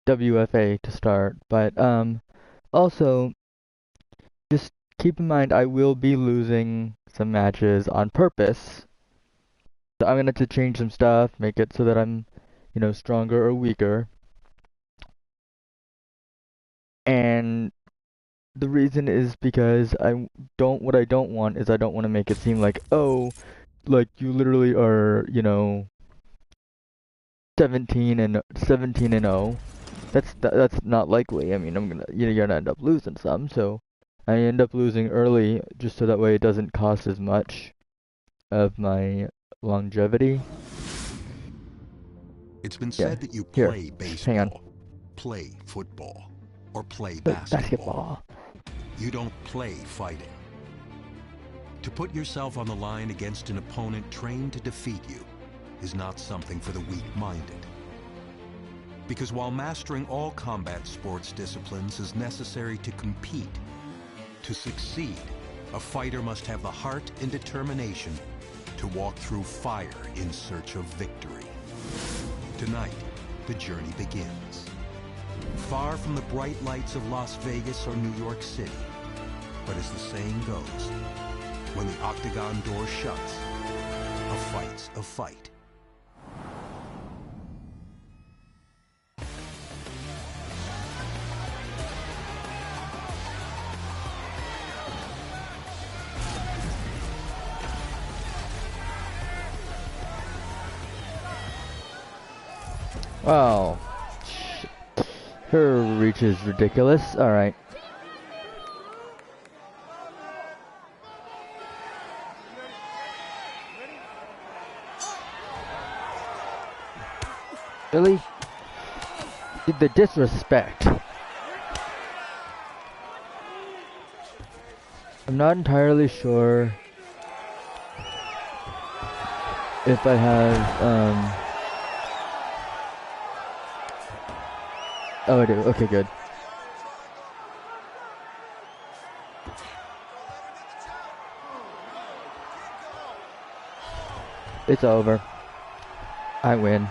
WFA to start, but also just keep in mind I will be losing some matches on purpose. So I'm gonna have to change some stuff, make it so that I'm, stronger or weaker. And the reason is because what I don't want is I don't want to make it seem like, oh, like you literally are, 17 and 0. That's not likely. I mean, you're gonna end up losing some, so I end up losing early just so that way it doesn't cost as much of my longevity. It's been Yeah, said that you here, play hang on. baseball, play football, or play Play basketball. basketball. You don't play fighting. To put yourself on the line against an opponent trained to defeat you is not something for the weak-minded. Because while mastering all combat sports disciplines is necessary to compete, to succeed, a fighter must have the heart and determination to walk through fire in search of victory. Tonight, the journey begins. Far from the bright lights of Las Vegas or New York City, but as the saying goes, when the octagon door shuts, a fight's a fight. Oh, her reach is ridiculous. All right. Really? The disrespect. I'm not entirely sure if I have, oh, I do. Okay, good. It's over. I win.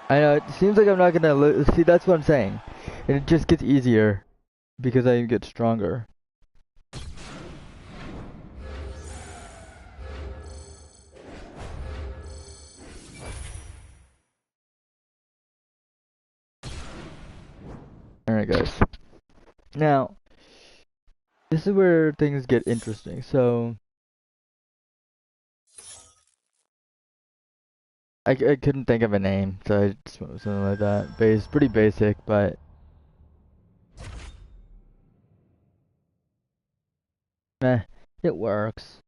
I know, it seems like I'm not gonna see, that's what I'm saying. And it just gets easier because I get stronger. Alright, guys. Now, this is where things get interesting. So, I couldn't think of a name, so I just went with something like that. Pretty basic, but meh, it works.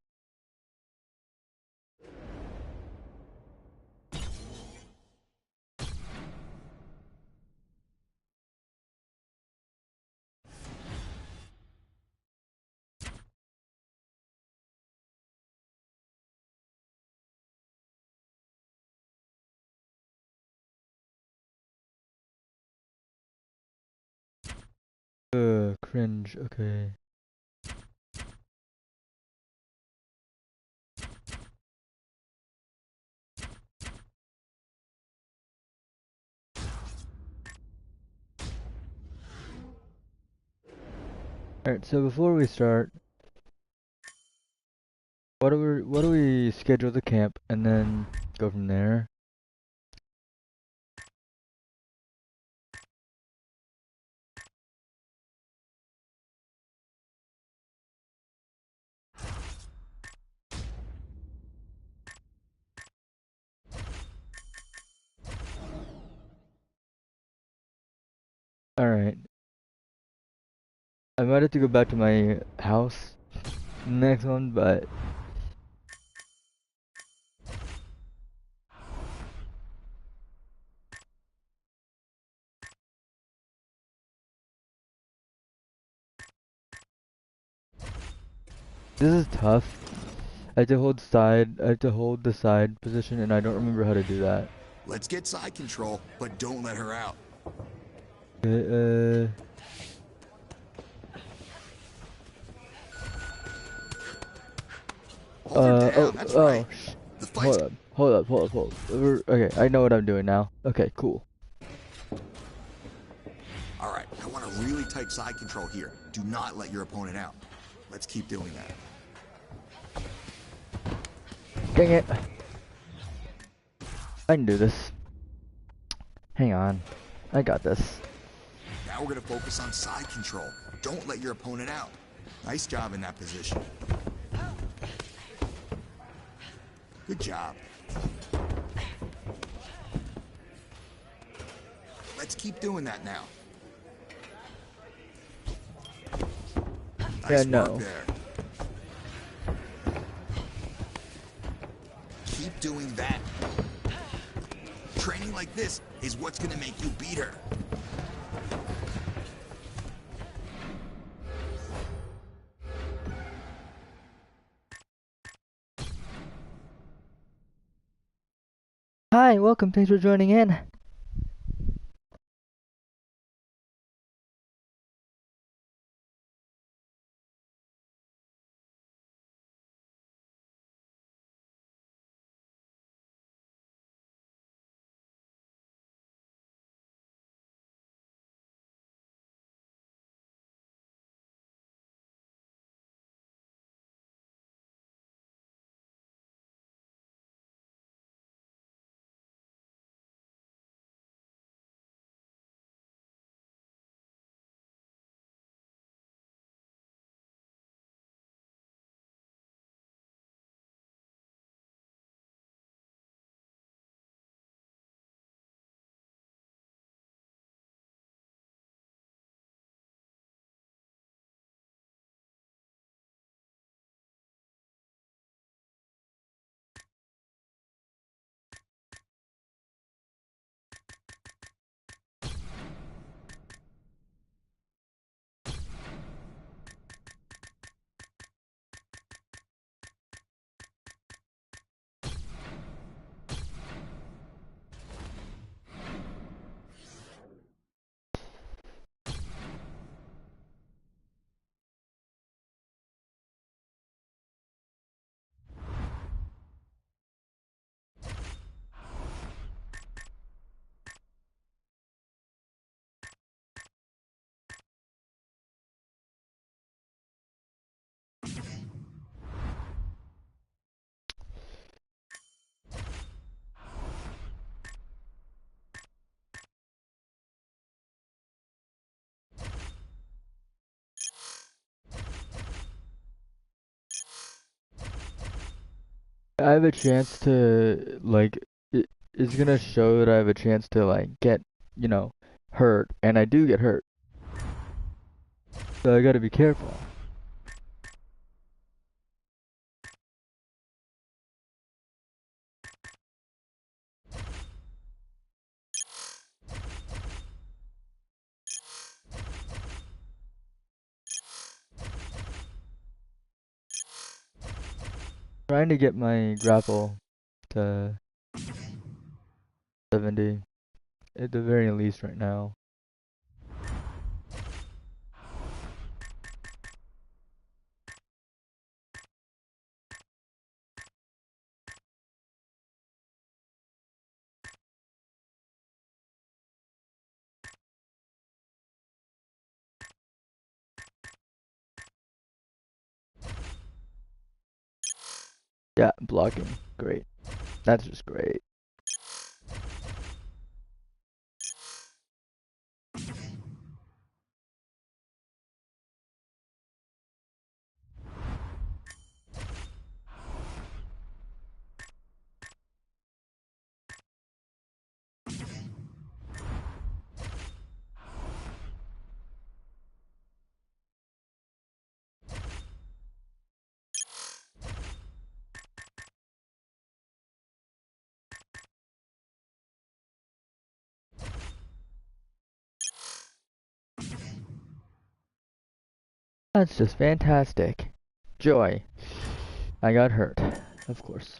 Cringe, okay. Alright, so before we start, what do we schedule the camp and then go from there? Alright. I might have to go back to my house next one, but this is tough. I have to hold the side position, and I don't remember how to do that. Let's get side control, but don't let her out. Hold her down, that's right. The fight's... Hold up. Okay, I know what I'm doing now. Okay, cool. Alright, I want a really tight side control here. Do not let your opponent out. Let's keep doing that. Dang it. I can do this. Hang on. I got this. Now we're gonna focus on side control. Don't let your opponent out. Nice job in that position. Good job. Let's keep doing that now. Nice work there. Keep doing that. Training like this is what's gonna make you beat her. Hi, welcome. Thanks for joining in. I have a chance to, like, it's gonna show that I have a chance to, like, get, hurt, and I do get hurt. So I gotta be careful. Trying to get my grapple to 70 at the very least right now. Yeah, blocking. Great. That's just great. That's just fantastic. Joy. I got hurt, of course.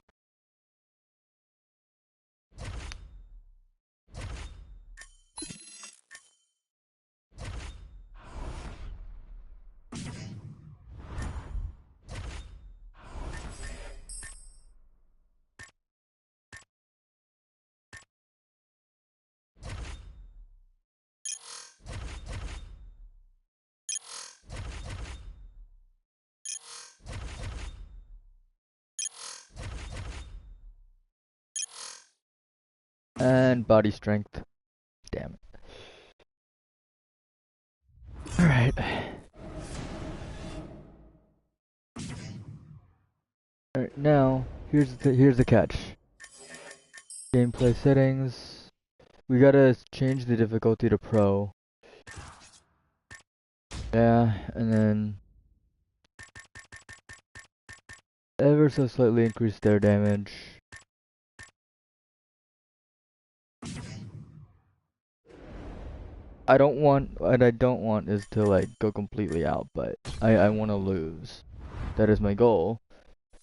And body strength. Damn it. Alright. Alright, now, here's the catch. Gameplay settings. We gotta change the difficulty to pro. Yeah, and then ever so slightly increase their damage. I don't want, what I don't want is to like go completely out, but I want to lose. That is my goal.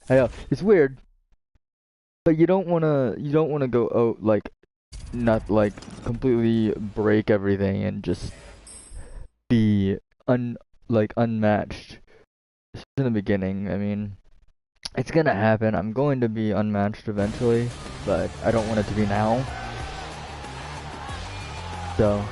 I know, it's weird, but you don't wanna go out like, not like completely break everything and just be unmatched in the beginning. I mean, it's gonna happen. I'm going to be unmatched eventually, but I don't want it to be now. So.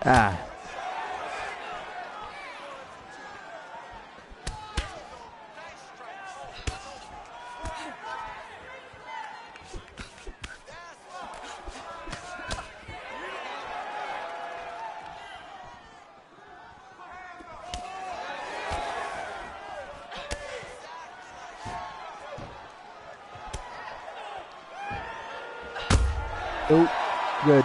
Ah. Oh, good.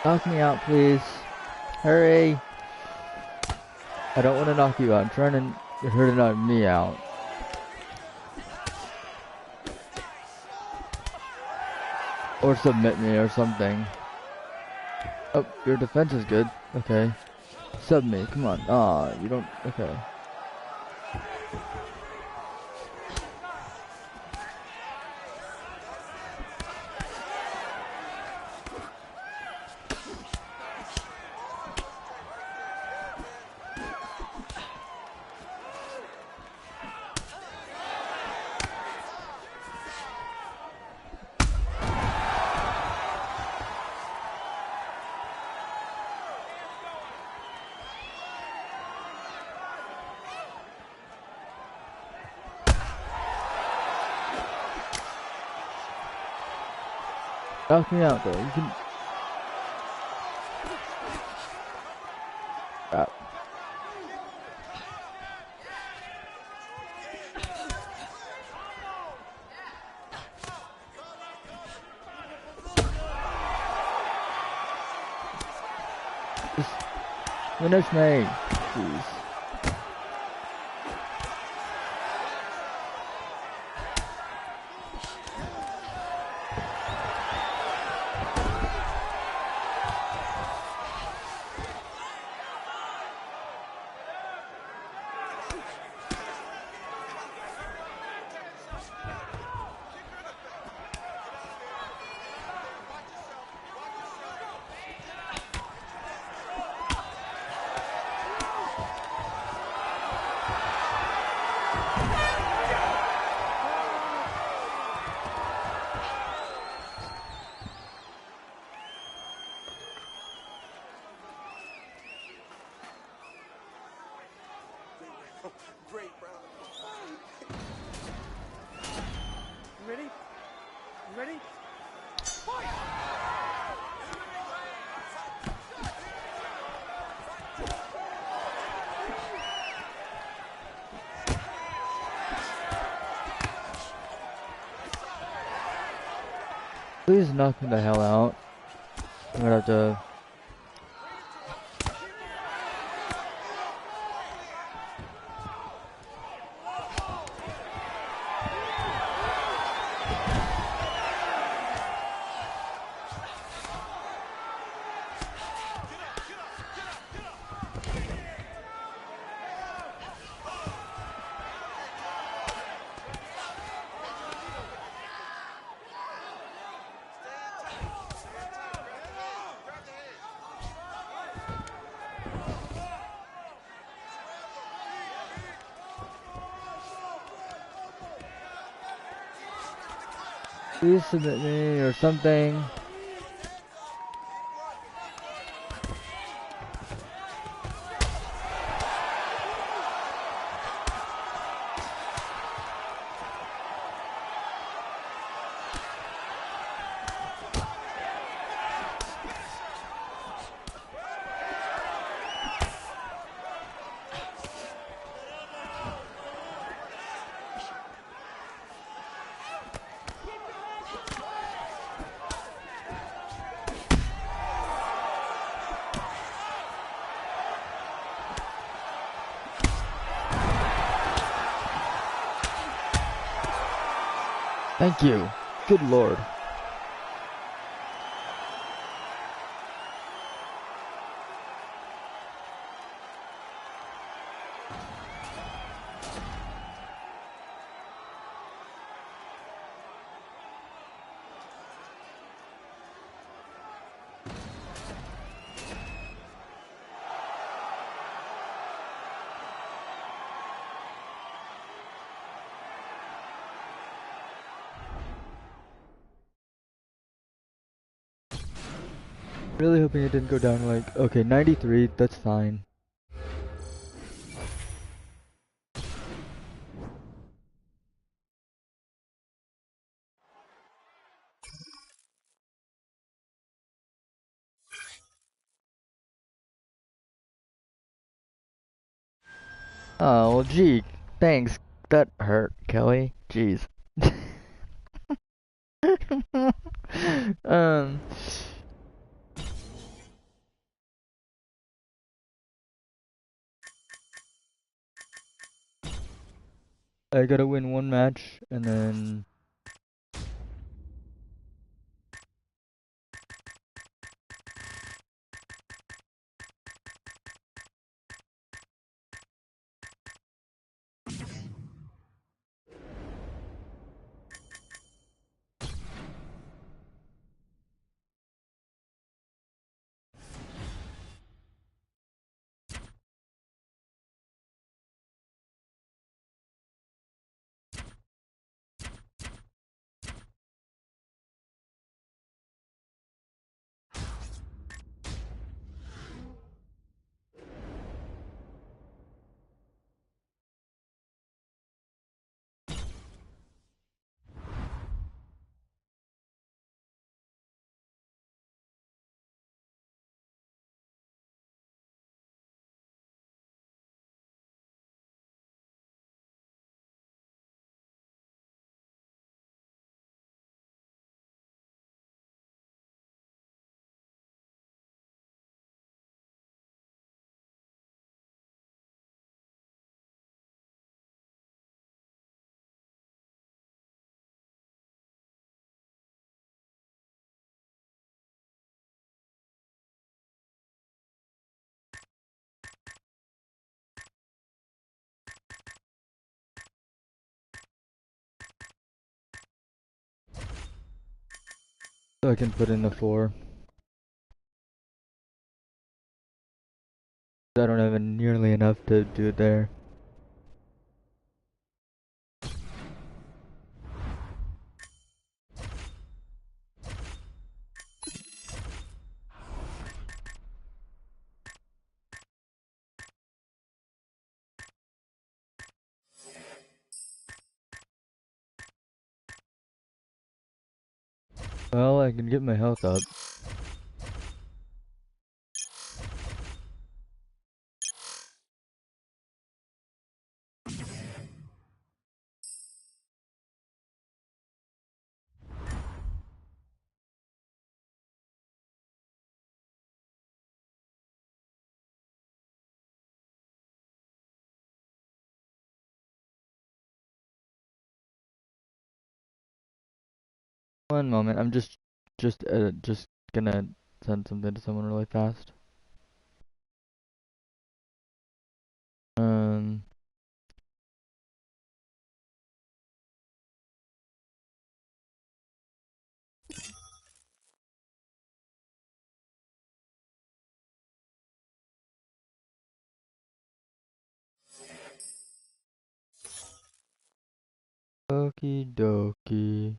Knock me out, please. Hurry. I don't want to knock you out. I'm trying to get her to knock me out. Or submit me or something. Oh, your defense is good. Okay. Sub me. Come on. Ah, you don't. Okay. Knock me out though. You can. Ah. Just finish me, please. great, bro. You ready? You ready? Please knock me the hell out. I'm gonna have to. Please submit me or something. Thank you. Good lord. Really hoping it didn't go down like, okay, 93, that's fine. Oh, well, gee, thanks. That hurt, Kelly. Jeez. um, I gotta win one match, and then I can put in a 4. I don't have nearly enough to do it there. Well, I can get my health up. One moment, I'm just gonna send something to someone really fast. Um, Okie dokie.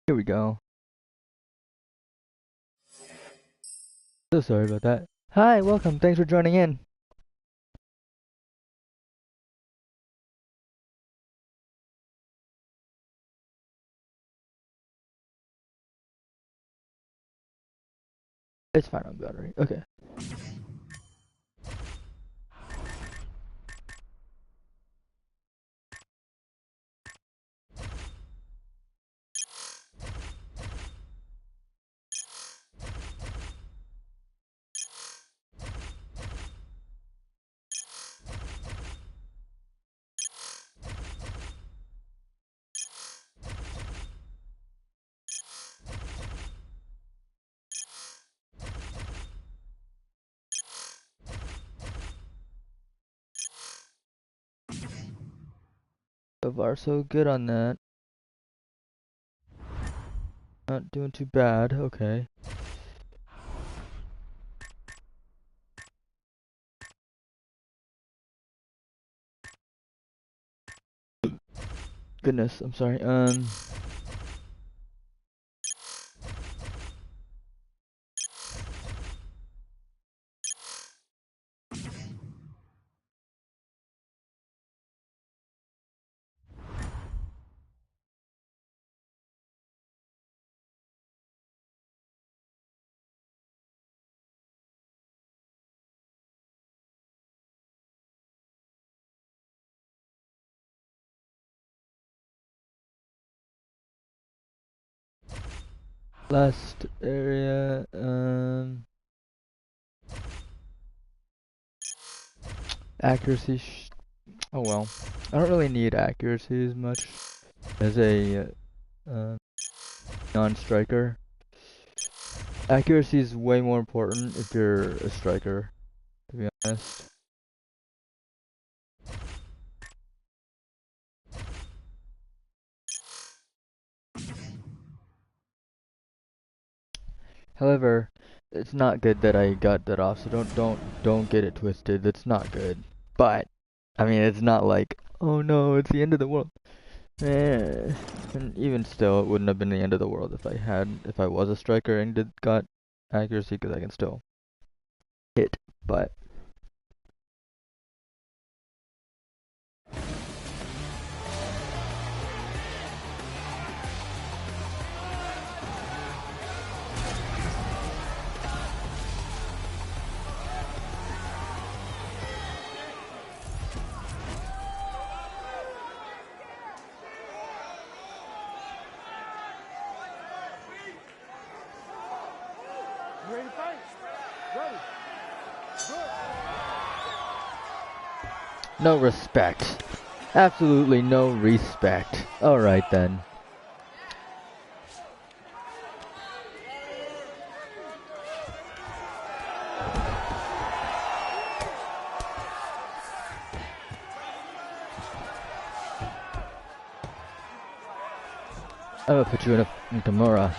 Here we go. So sorry about that. Hi, welcome. Thanks for joining in. It's fine on battery. Okay. So far, so good on that. Not doing too bad. Okay. Goodness, I'm sorry. Last area. Accuracy. Oh well. I don't really need accuracy as much as a non-striker. Accuracy is way more important if you're a striker, to be honest. However, it's not good that I got that off, so don't get it twisted. That's not good. But I mean, it's not like, oh no, it's the end of the world. And even still, it wouldn't have been the end of the world if I was a striker and got accuracy, because I can still hit. But Ready to fight? Ready. Good. no respect. Absolutely no respect. All right then. I'm gonna put you in a Kimura.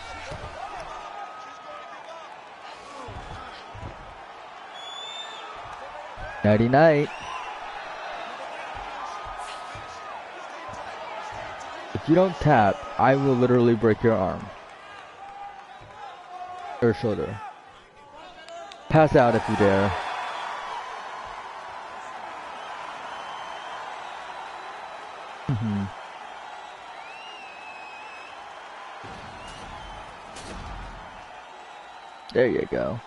Nighty night. If you don't tap, I will literally break your arm. Or shoulder. Pass out if you dare. There you go.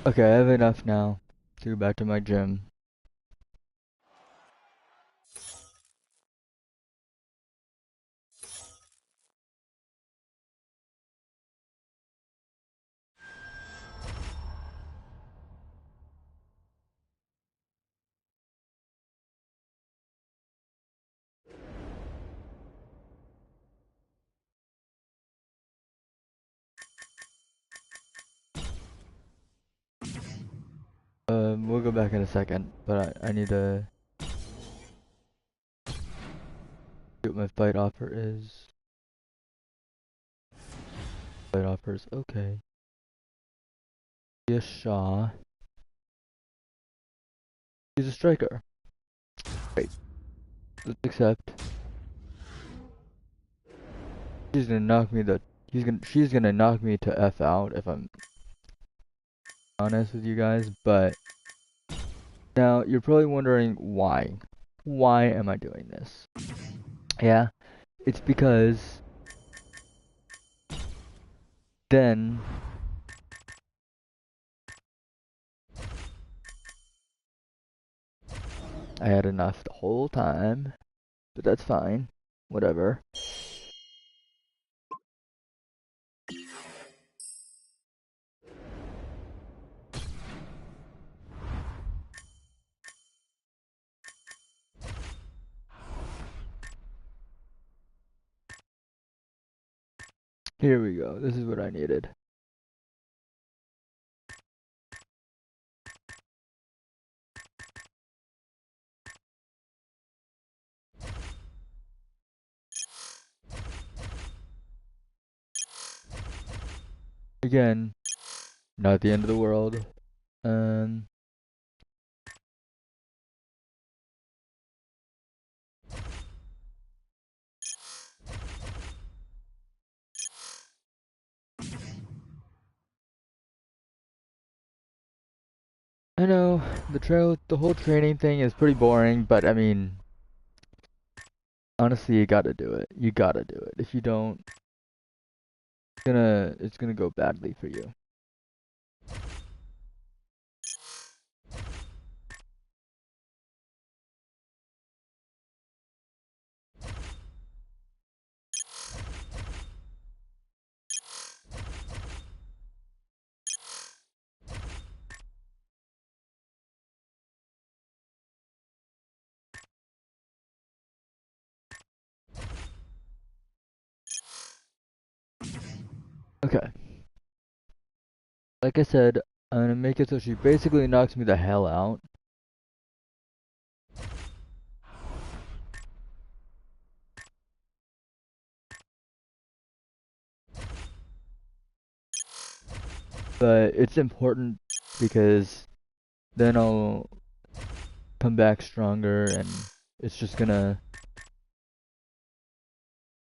Okay, I have enough now to go back to my gym. We'll go back in a second, but I need to see what my fight offer is. Fight offers, okay. Yes, Shaw. He's a striker. Great. Let's accept. She's gonna knock me she's gonna knock me to F out if I'm honest with you guys, but now you're probably wondering why. Why am I doing this? Yeah, it's because then I had enough the whole time, but that's fine. Whatever. Here we go. This is what I needed. Again, not the end of the world. I know the whole training thing is pretty boring, but I mean, honestly, you gotta do it. You gotta do it. If you don't, it's gonna go badly for you. Okay. Like I said, I'm gonna make it so she basically knocks me the hell out. But it's important because then I'll come back stronger and it's just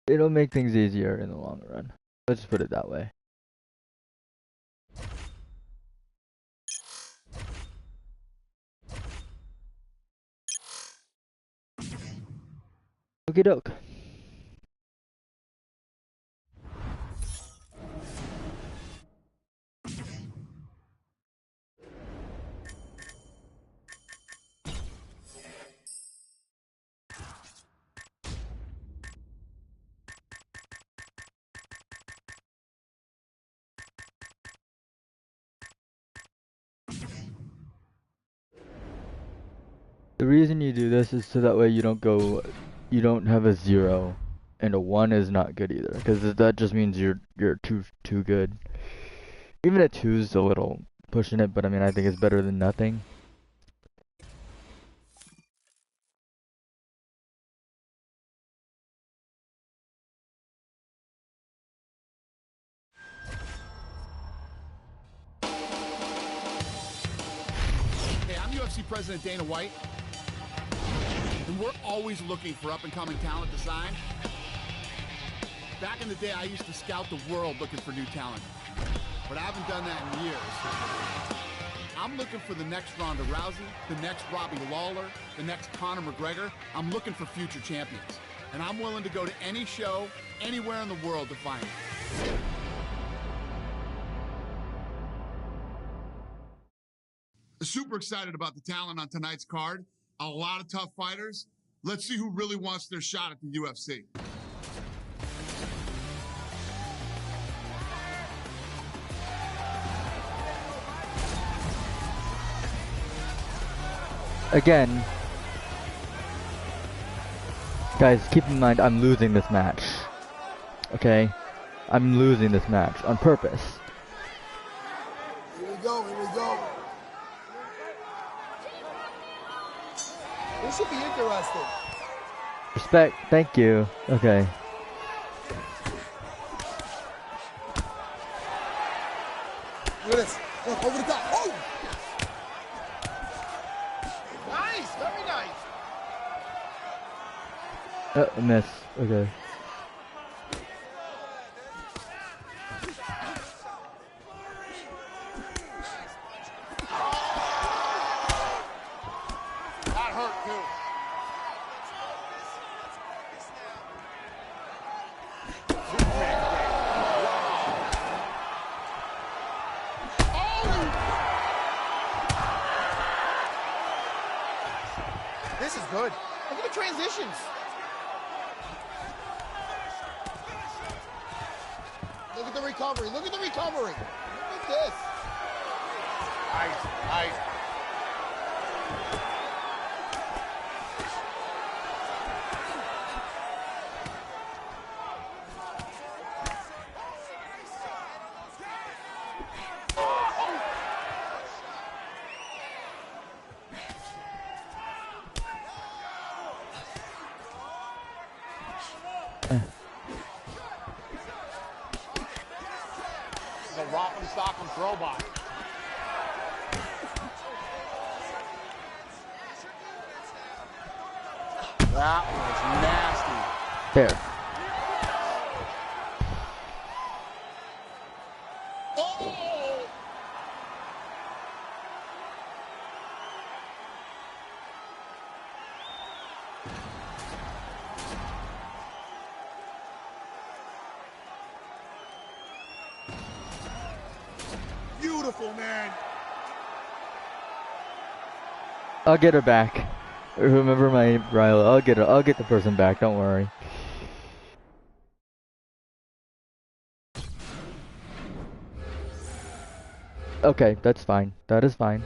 it'll make things easier in the long run. Let's just put it that way. Okie doke. The reason you do this is so that way you don't have a 0, and a 1 is not good either, because that just means you're too good. Even a 2 is a little pushing it, but I mean I think it's better than nothing. UFC President Dana White, and we're always looking for up-and-coming talent to sign. Back in the day, I used to scout the world looking for new talent, but I haven't done that in years. I'm looking for the next Ronda Rousey, the next Robbie Lawler, the next Conor McGregor. I'm looking for future champions, and I'm willing to go to any show, anywhere in the world to find them. Super excited about the talent on tonight's card. A lot of tough fighters. Let's see who really wants their shot at the UFC. Again, guys, keep in mind I'm losing this match. Okay? I'm losing this match on purpose. Here we go, here we go. This should be interesting. Respect, thank you. Okay. Look at this. Look, over the top. Oh! Nice, very nice. Miss. Okay. That hurt too. This is good. Look at the transitions. Look at the recovery. Look at the recovery. Look at this. Nice, nice. The rock and stock and throwback. That was nasty. There. Oh! Beautiful, man. I'll get her back. Remember my Riley. I'll get the person back, don't worry. Okay, that's fine. That is fine.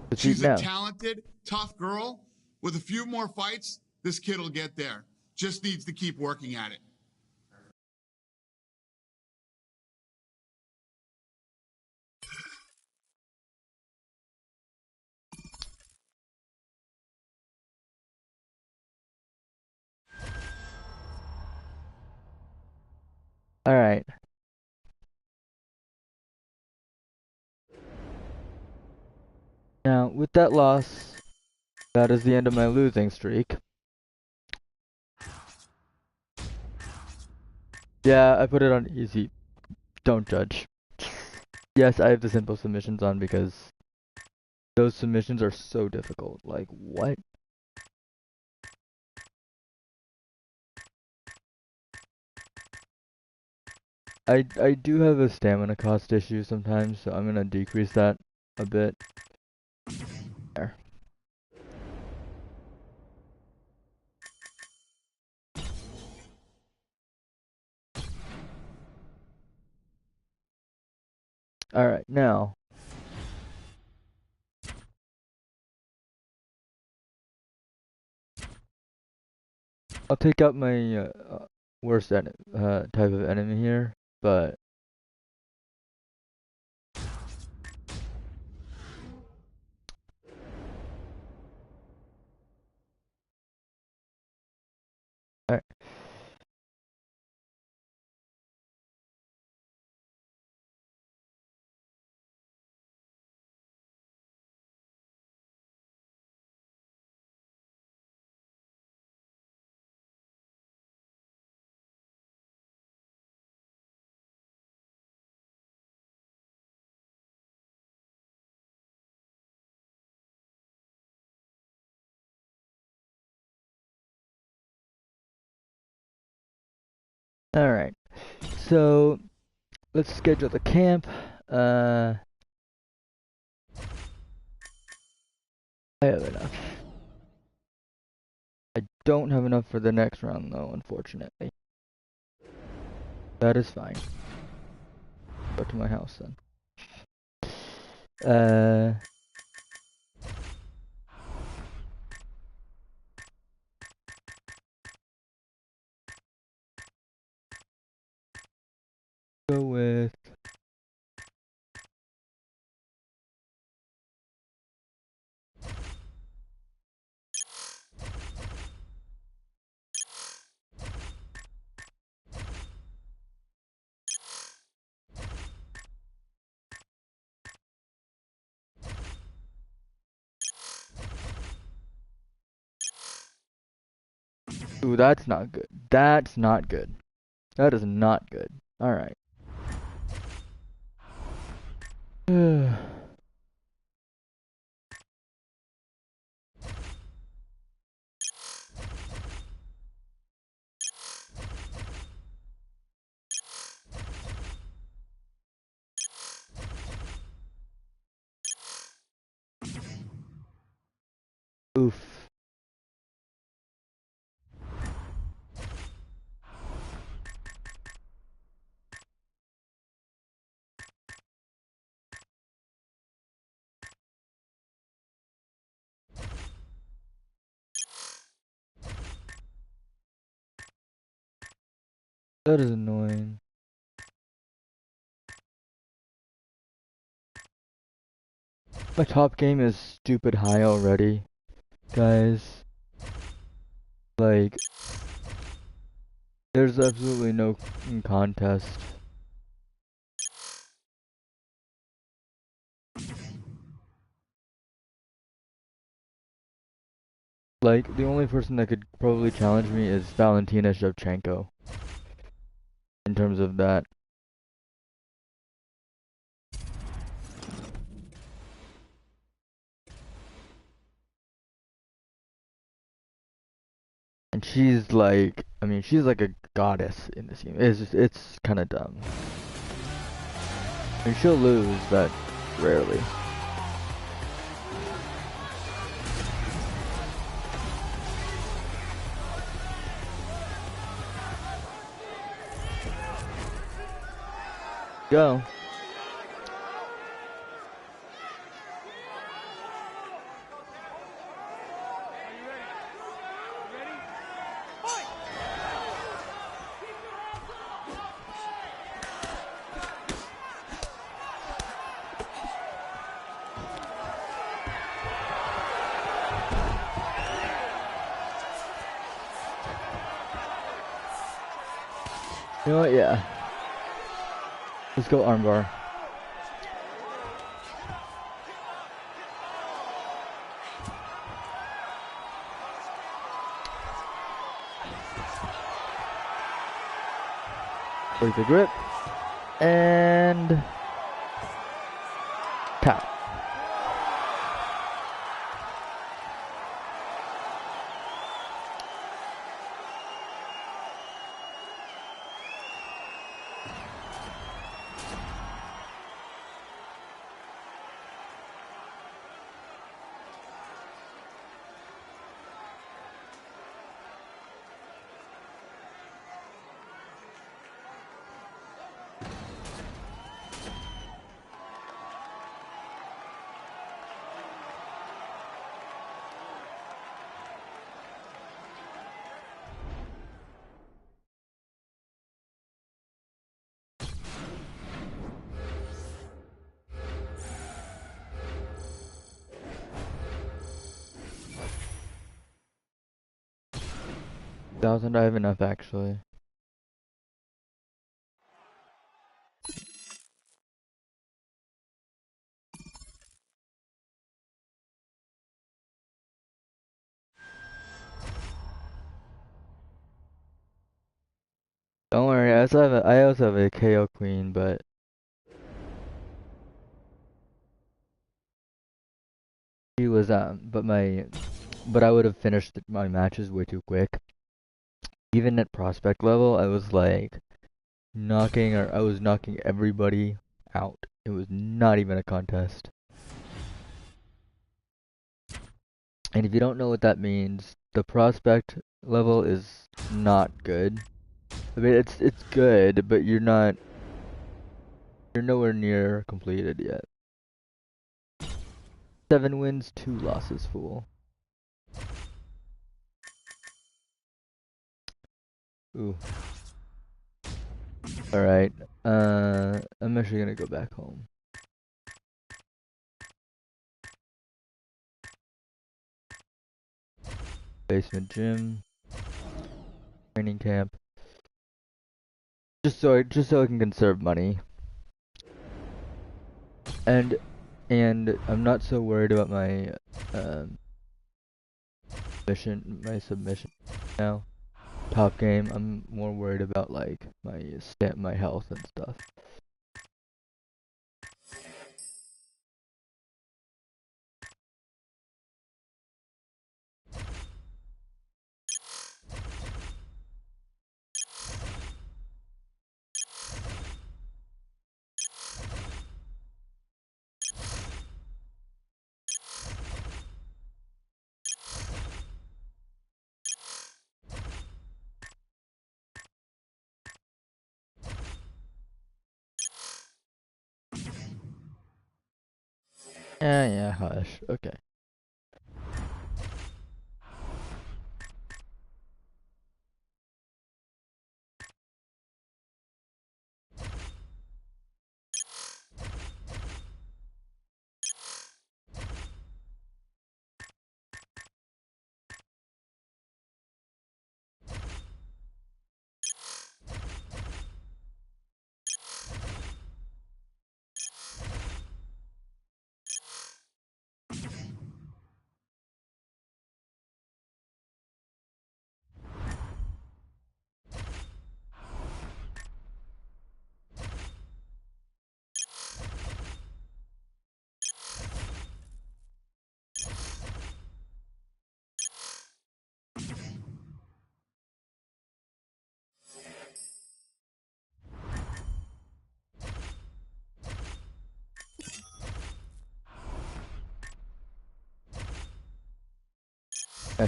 But She's now, a talented, tough girl. With a few more fights, this kid will get there. Just needs to keep working at it. alright. Now, with that loss, that is the end of my losing streak. Yeah, I put it on easy. Don't judge. Yes, I have the simple submissions on because those submissions are so difficult. Like, what? I do have a stamina cost issue sometimes, so I'm gonna decrease that a bit. There. Alright, now. I'll take out my worst type of enemy here, but alright. Alright. So let's schedule the camp. I have enough. I don't have enough for the next round though, unfortunately. That is fine. Go to my house then. Go with ooh, that's not good. That's not good. That is not good. Alright. Oof. That is annoying. My top game is stupid high already, guys. Like, there's absolutely no contest. Like, the only person that could probably challenge me is Valentina Shevchenko. In terms of that. And she's like, I mean, she's like a goddess in this game. It's kind of dumb. I mean, she'll lose, but rarely. Go. You know what? Yeah. Let's go armbar. Break the grip. And tap. I have enough actually. Don't worry, I also have a KO queen, but she was but I would have finished my matches way too quick. even at prospect level, I was like I was knocking everybody out. It was not even a contest. And if you don't know what that means, the prospect level is not good. I mean, it's good, but you're nowhere near completed yet. 7 wins, 2 losses, fool. Ooh. Alright, I'm actually gonna go back home. Basement gym. Training camp. Just so I can conserve money. And I'm not so worried about my submission now. Top game, I'm more worried about like my health and stuff. Yeah, hush. Okay.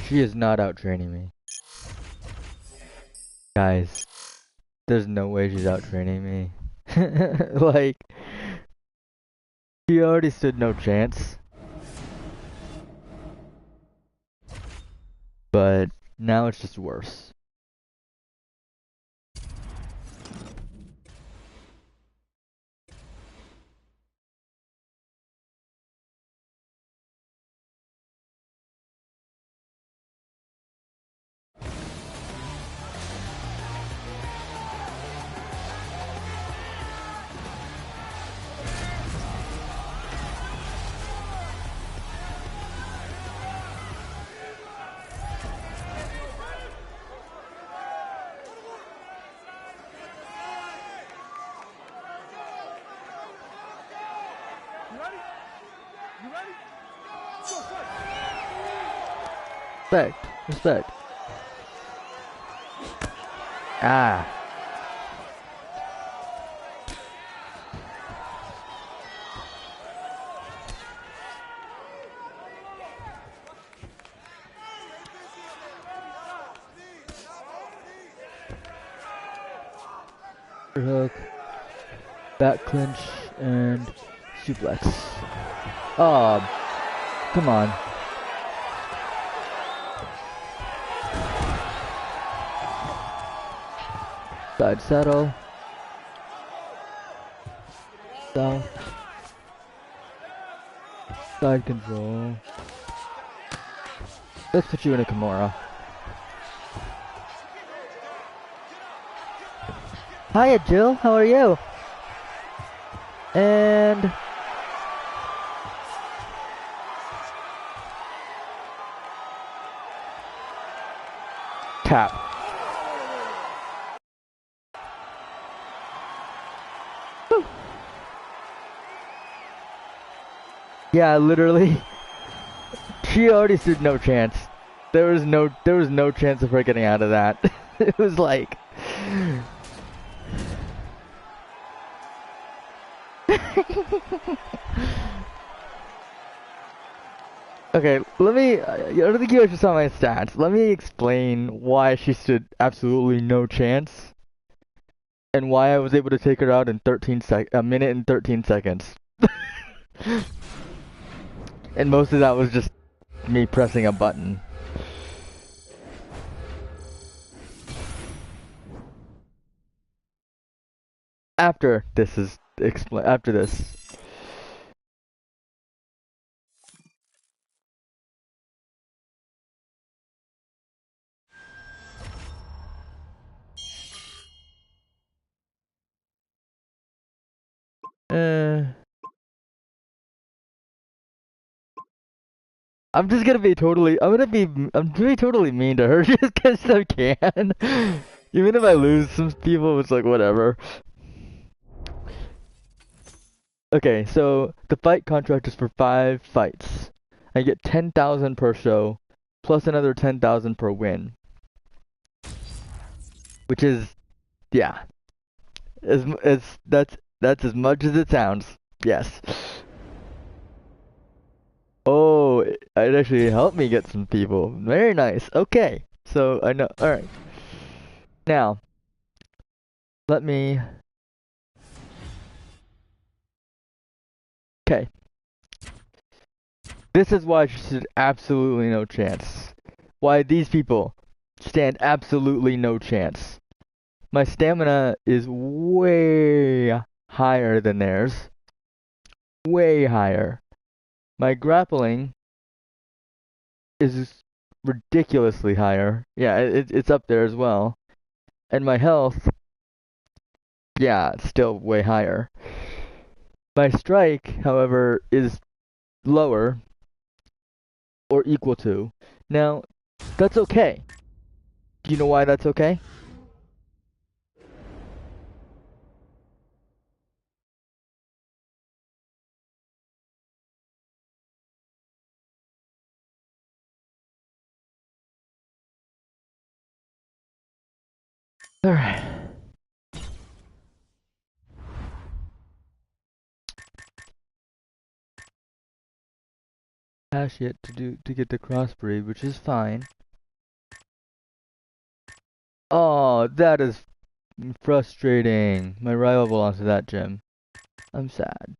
She is not out training me. Guys, there's no way she's out training me. Like, she already stood no chance. But now it's just worse. Respect. Ah. Hook, back clinch, and suplex. Oh, come on. Side saddle. South. Side control. Let's put you in a Kimura. Hiya, Jill. How are you? And tap. Woo. Yeah, literally. She already stood no chance. There was no chance of her getting out of that. It was like... Okay, let me... I don't think you actually saw my stats. Let me explain why she stood absolutely no chance. And why I was able to take her out in a minute and 13 seconds. And most of that was just me pressing a button. After this is after this. I'm just gonna be totally, I'm gonna be totally mean to her just because I can. Even if I lose some people, it's like, whatever. Okay, so the fight contract is for 5 fights. I get 10,000 per show, plus another 10,000 per win. Which is, yeah, that's as much as it sounds. Yes. Oh, it actually helped me get some people. Very nice. Okay, so I know. All right. Now, let me. Okay. This is why she stood absolutely no chance. Why these people stand absolutely no chance. My stamina is way higher than theirs. Way higher. My grappling is ridiculously higher. Yeah, it's up there as well. And my health, yeah, it's still way higher. My strike, however, is lower or equal to. Now, that's okay. Do you know why that's okay? Alright. Hash yet to get the crossbreed, which is fine. Oh, that is frustrating. My rival belongs to that gym. I'm sad.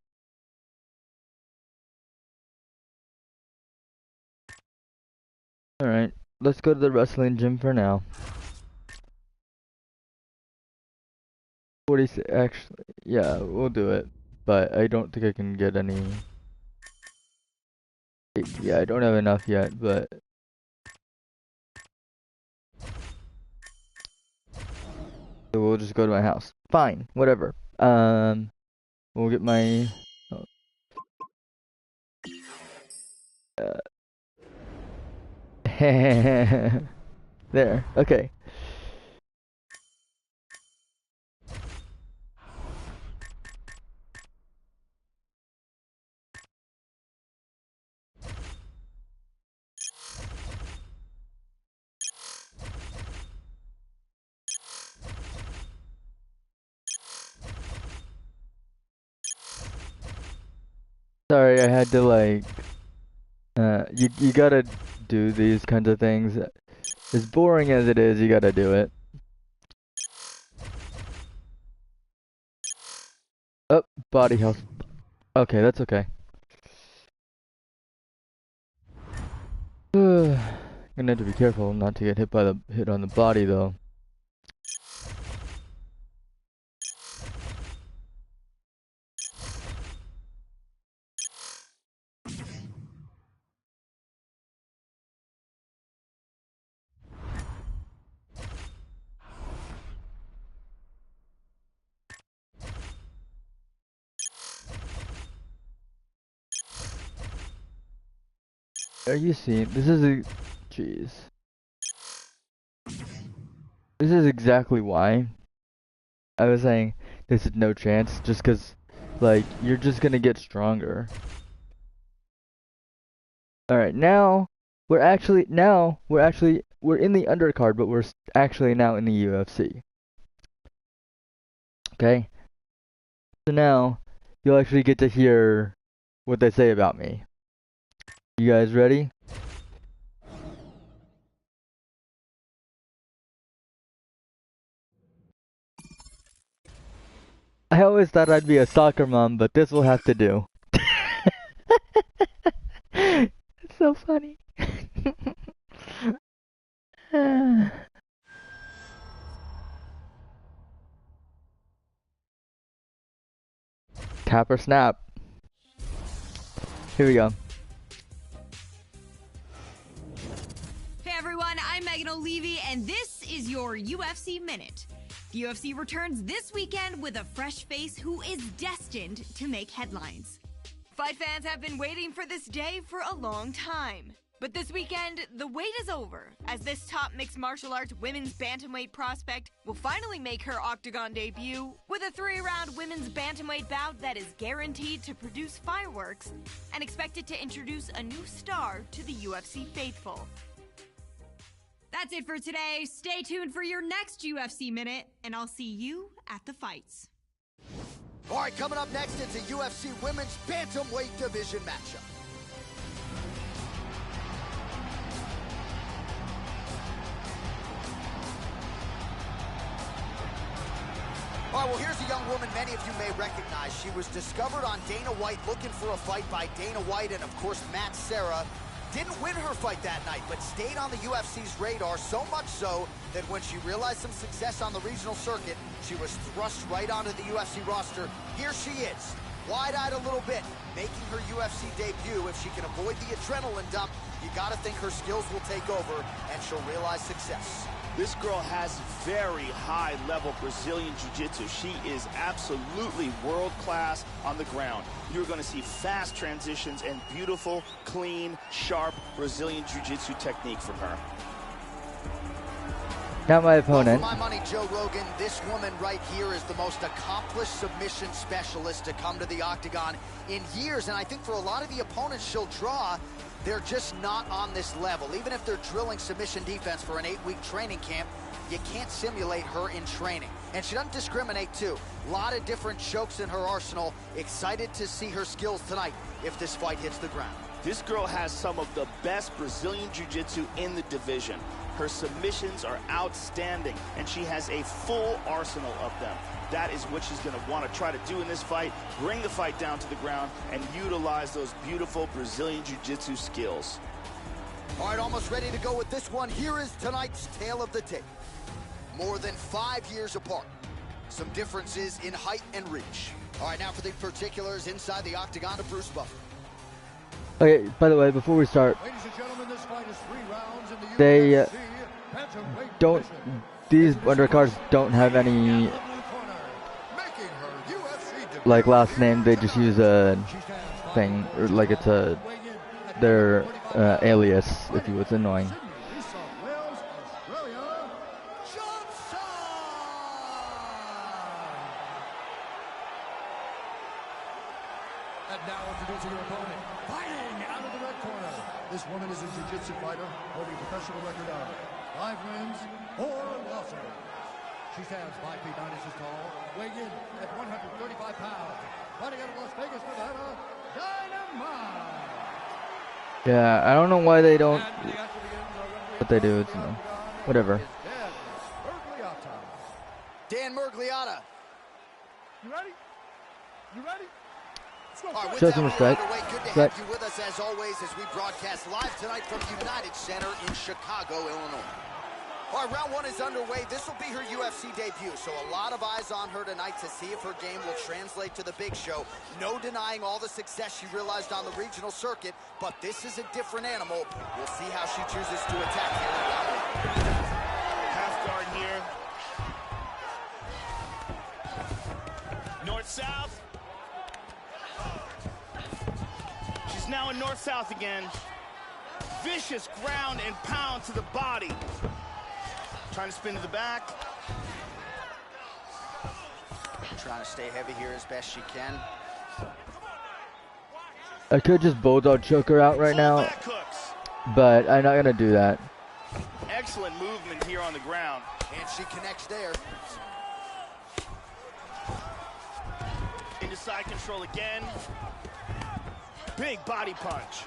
Alright, let's go to the wrestling gym for now. 46, actually, yeah, we'll do it. But I don't think I can get any... Yeah, I don't have enough yet, but... So we'll just go to my house. Fine, whatever. We'll get my... Oh. There, okay. Sorry, I had to like... you gotta do these kinds of things. As boring as it is, you gotta do it. Oh, body health. Okay, that's okay. Gonna have to be careful not to get hit on the body though. Are you seeing? This is a... Jeez. This is exactly why I was saying this is no chance, just cause, like, you're just gonna get stronger. Alright, now we're actually we're in the undercard, but we're actually now in the UFC. Okay? So now, you'll actually get to hear what they say about me. You guys ready? I always thought I'd be a soccer mom, but this will have to do. It's so funny. Tap or snap. Here we go. Hey everyone, I'm Megan O'Leary, and this is your UFC Minute. The UFC returns this weekend with a fresh face who is destined to make headlines. Fight fans have been waiting for this day for a long time. But this weekend, the wait is over, as this top mixed martial arts women's bantamweight prospect will finally make her octagon debut with a 3-round women's bantamweight bout that is guaranteed to produce fireworks and expected to introduce a new star to the UFC faithful. That's it for today. Stay tuned for your next UFC Minute, and I'll see you at the fights. All right, coming up next, it's a UFC Women's Bantamweight Division matchup. All right, well, here's a young woman many of you may recognize. She was discovered on Dana White, looking for a fight by Dana White and, of course, Matt Serra. Didn't win her fight that night, but stayed on the UFC's radar, so much so that when she realized some success on the regional circuit, she was thrust right onto the UFC roster. Here she is, wide-eyed a little bit, making her UFC debut. If she can avoid the adrenaline dump, you gotta think her skills will take over and she'll realize success. This girl has very high-level Brazilian Jiu-Jitsu. She is absolutely world-class on the ground. You're going to see fast transitions and beautiful, clean, sharp Brazilian Jiu-Jitsu technique from her. Now my opponent. Well, for my money, Joe Rogan, this woman right here is the most accomplished submission specialist to come to the octagon in years. And I think for a lot of the opponents she'll draw, they're just not on this level. Even if they're drilling submission defense for an 8-week training camp, you can't simulate her in training. And she doesn't discriminate, too. A lot of different chokes in her arsenal. Excited to see her skills tonight if this fight hits the ground. This girl has some of the best Brazilian Jiu-Jitsu in the division. Her submissions are outstanding, and she has a full arsenal of them. That is what she's going to want to try to do in this fight, bring the fight down to the ground, and utilize those beautiful Brazilian Jiu-Jitsu skills. All right, almost ready to go with this one. Here is tonight's tale of the tape. More than 5 years apart. Some differences in height and reach. All right, now for the particulars inside the octagon of Bruce Buffer. Okay, by the way, before we start, Ladies and gentlemen, this fight is 3 rounds in the they UFC bantamweight don't, division. these undercards don't have any, like, last name. They just use a thing, or like it's a, their alias, if you would. It's annoying. And now introducing your opponent, fighting out of the red corner. This woman is a jiu-jitsu fighter holding a professional record of 5 wins, 4 losses. She stands 5 feet 9 inches tall, weighing in at 135 pounds. Fighting out of Las Vegas, Nevada, Dynamite. Yeah, I don't know why they don't, what they do, it's, you know, whatever. Dan Murgliata. You ready? You ready? All right, with Show that, some we're respect. underway. Good to have you with us as always as we broadcast live tonight from United Center in Chicago, Illinois. All right, round 1 is underway. This will be her UFC debut, so a lot of eyes on her tonight to see if her game will translate to the big show. No denying all the success she realized on the regional circuit, but this is a different animal. We'll see how she chooses to attack here in round 1. Half guard here. North-south. She's now in north-south again. Vicious ground and pound to the body. Trying to spin to the back. Trying to stay heavy here as best she can. I could just bulldog choke her out right now, but I'm not gonna do that. Excellent movement here on the ground. And she connects there. Into side control again. Big body punch.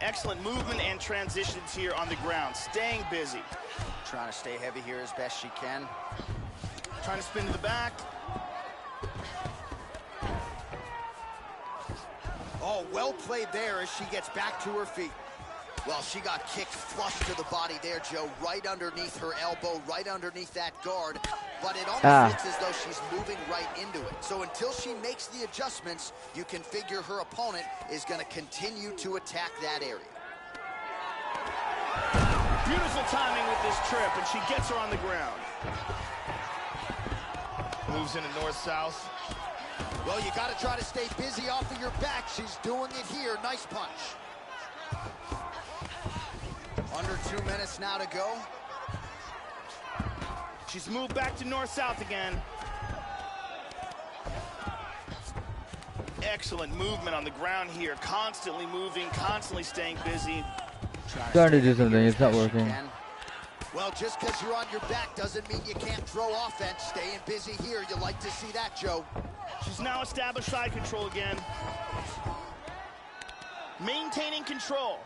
Excellent movement and transitions here on the ground. Staying busy. Trying to stay heavy here as best she can. Trying to spin to the back. Oh, well played there as she gets back to her feet. Well, she got kicked flush to the body there, Joe, right underneath her elbow, right underneath that guard. But it almost looks as though she's moving right into it. So until she makes the adjustments, you can figure her opponent is going to continue to attack that area. Beautiful timing with this trip, and she gets her on the ground. Moves into north-south. Well, you got to try to stay busy off of your back. She's doing it here. Nice punch. Under 2 minutes now to go. She's moved back to north-south again. Excellent movement on the ground here. Constantly moving, constantly staying busy. Trying to do something, it's not working. Well, just because you're on your back doesn't mean you can't throw offense. Staying busy here, you like to see that, Joe. She's now established side control again. Maintaining control.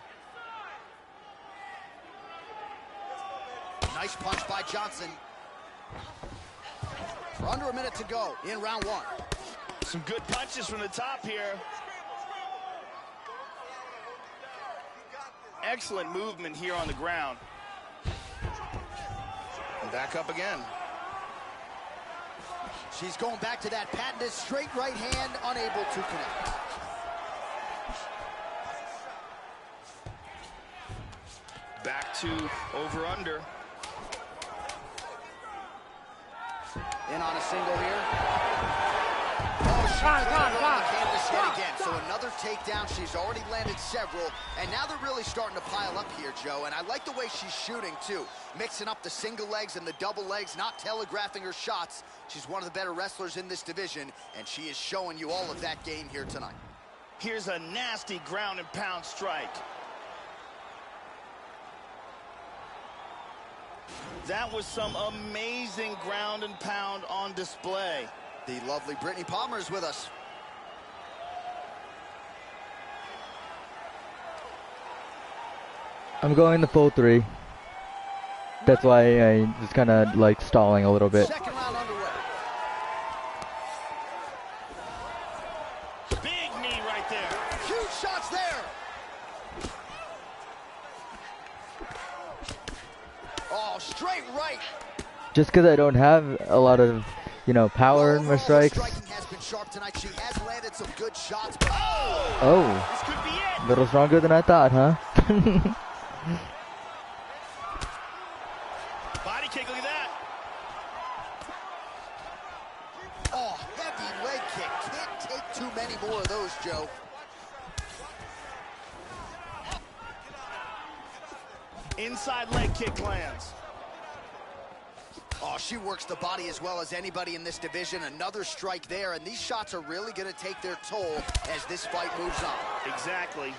Nice punch by Johnson. For under a minute to go in round one. Some good punches from the top here. Excellent movement here on the ground. And back up again. She's going back to that patented straight right hand, unable to connect. Back to over-under. In on a single here. Oh, she on the canvas yet again. So another takedown. She's already landed several, and now they're really starting to pile up here, Joe. And I like the way she's shooting, too. Mixing up the single legs and the double legs, not telegraphing her shots. She's one of the better wrestlers in this division, and she is showing you all of that game here tonight. Here's a nasty ground and pound strike. That was some amazing ground and pound on display. The lovely Brittany Palmer is with us. I'm going the full 3. That's why I just kind of like stalling a little bit. Second round underway. Big knee right there. Huge shots there. Oh, straight right. Just because I don't have a lot of, you know, power in my strikes. Striking has been sharp tonight. She has landed some good shots. But oh, this could be it. A little stronger than I thought, huh? Body kick, look at that. Oh, heavy leg kick. Can't take too many more of those, Joe. Inside leg kick lands. Oh, she works the body as well as anybody in this division. Another strike there, and these shots are really going to take their toll as this fight moves on. Exactly.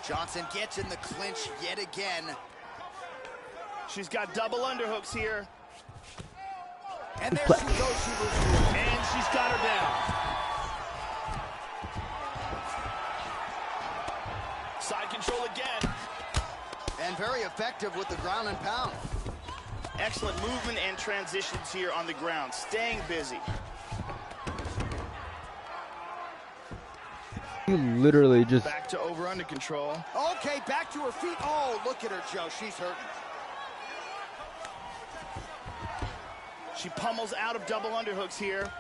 Johnson gets in the clinch yet again. She's got double underhooks here. And there she goes. She moves to her. And she's got her down. Side control again. And very effective with the ground and pound. Excellent movement and transitions here on the ground. Staying busy. You literally just... Back to over under control. Okay, back to her feet. Oh, look at her, Joe. She's hurting. She pummels out of double underhooks here.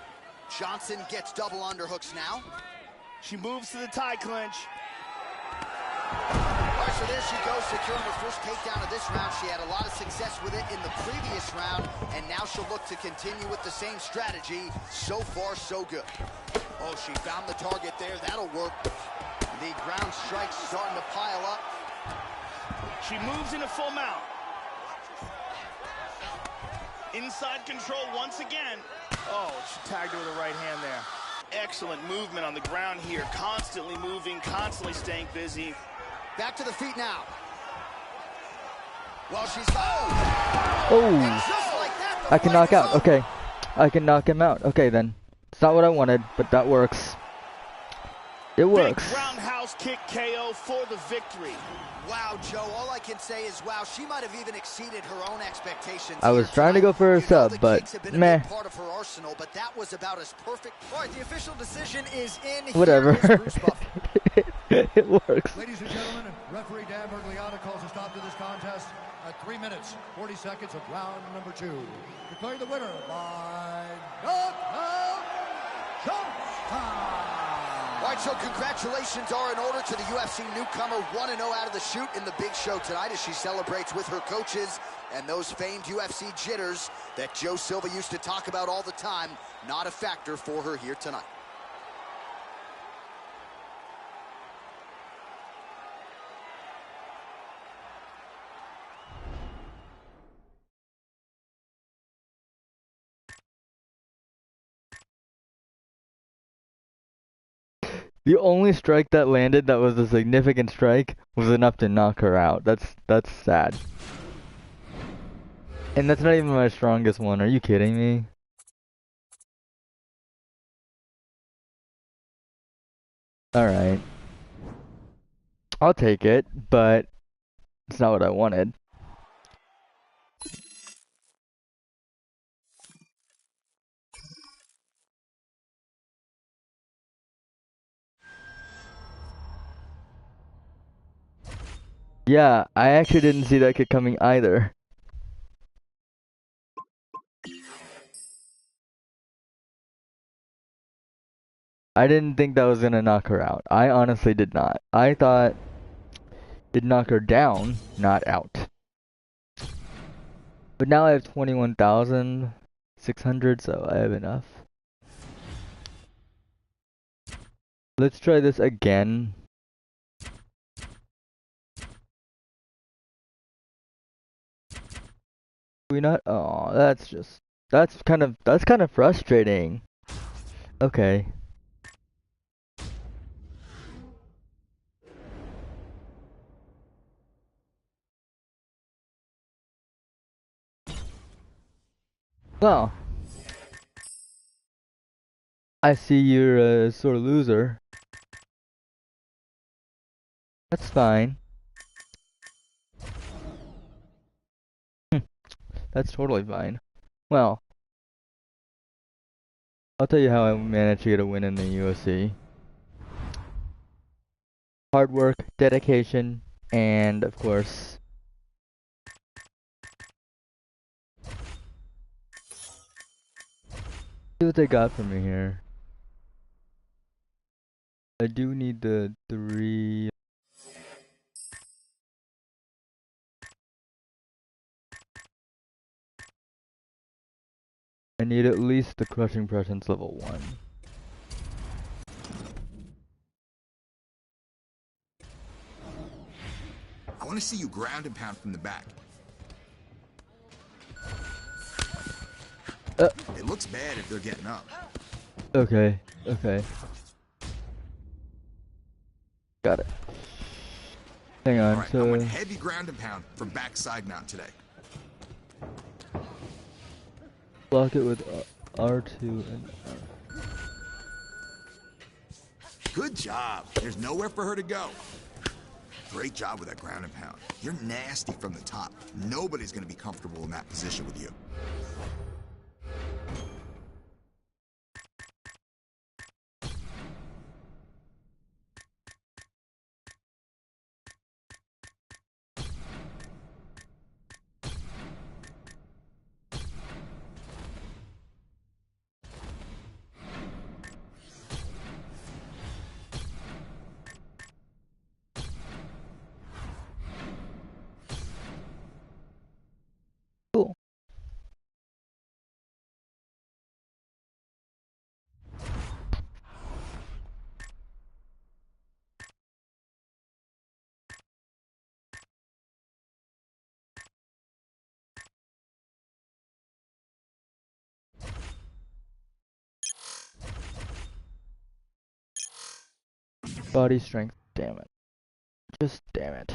Johnson gets double underhooks now. She moves to the tie clinch. All right, so there she goes, securing her first takedown of this round. She had a lot of success with it in the previous round, and now she'll look to continue with the same strategy. So far, so good. Oh, she found the target there. That'll work. The ground strikes starting to pile up. She moves into full mount. Inside control once again. Oh, she tagged her with the right hand there. Excellent movement on the ground here. Constantly moving, constantly staying busy. Back to the feet now. Well, she's Oh! just like that, the I can fight knock is out. over. Okay. I can knock him out. Okay, then. It's not what I wanted, but that works. It works. Big roundhouse kick KO for the victory. Wow, Joe, all I can say is, wow, she might have even exceeded her own expectations. I was trying to go for a sub, but meh. Part of her arsenal, but that was about as perfect. All right, the official decision is in. Whatever. Here is Bruce Buffer. It works. Ladies and gentlemen, referee Dan Bergliana calls a stop to this contest at 3 minutes, 40 seconds of round number 2. Declaring the winner by knockout, showtime. All right, so congratulations are in order to the UFC newcomer, 1-0 out of the chute in the big show tonight as she celebrates with her coaches and those famed UFC jitters that Joe Silva used to talk about all the time. Not a factor for her here tonight. The only strike that landed that was a significant strike was enough to knock her out. That's sad. And that's not even my strongest one. Are you kidding me? Alright. I'll take it, but it's not what I wanted. Yeah, I actually didn't see that kick coming either. I didn't think that was gonna knock her out. I honestly did not. I thought it'd knock her down, not out. But now I have 21,600, so I have enough. Let's try this again. We not? Oh, that's kind of frustrating. Okay. Well, I see you're a sore loser. That's fine. That's totally fine. Well, I'll tell you how I managed to get a win in the UFC. Hard work, dedication, and of course, see what they got for me here. I do need the 3. I need at least the crushing presence level 1. I want to see you ground and pound from the back. It looks bad if they're getting up. Okay, okay. Got it. Hang on, All right, I so want heavy ground and pound from backside mount today. block it with R2 and R. Good job. There's nowhere for her to go. Great job with that ground and pound. You're nasty from the top. Nobody's going to be comfortable in that position with you. Cool. Body strength, damn it. Just damn it.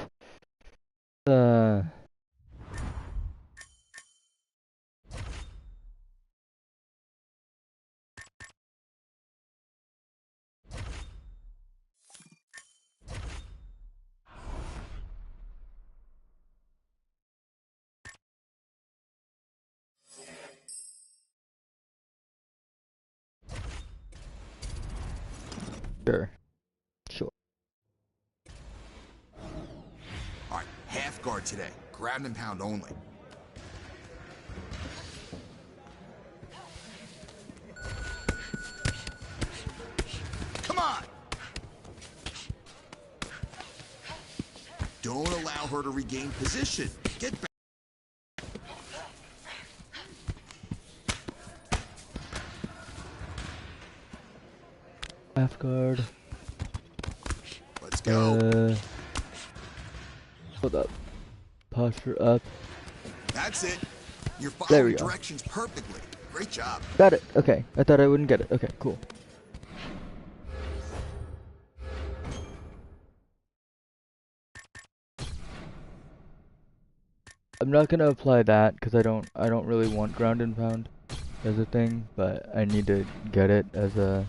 Sure. Sure. All right, half guard today. Ground and pound only. Come on! Don't allow her to regain position. Get back. Half guard. Let's go. Hold up. Posture up. That's it. You're There we following go. directions perfectly. Great job. Got it. Okay. I thought I wouldn't get it. Okay, cool. I'm not gonna apply that because I don't really want ground and pound as a thing, but I need to get it as a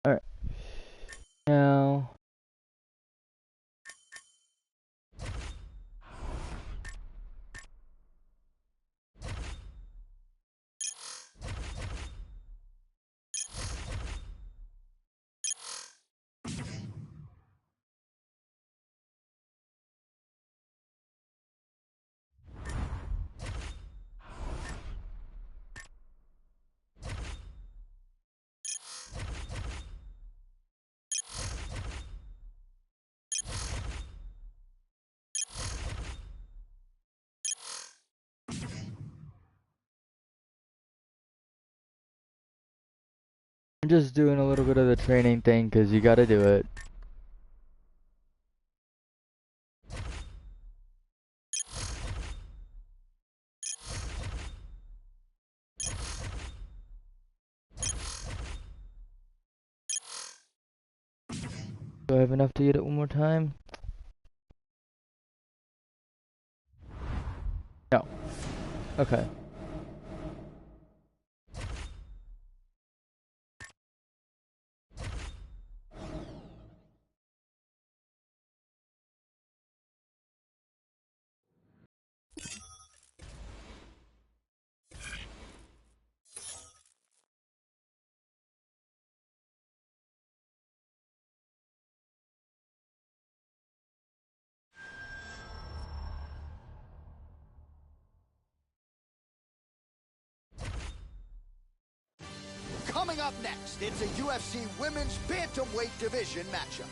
Alright. Now I'm just doing a little bit of the training thing because you gotta do it. Do I have enough to get it one more time? No. Okay. Coming up next, it's a UFC Women's Bantamweight Division matchup.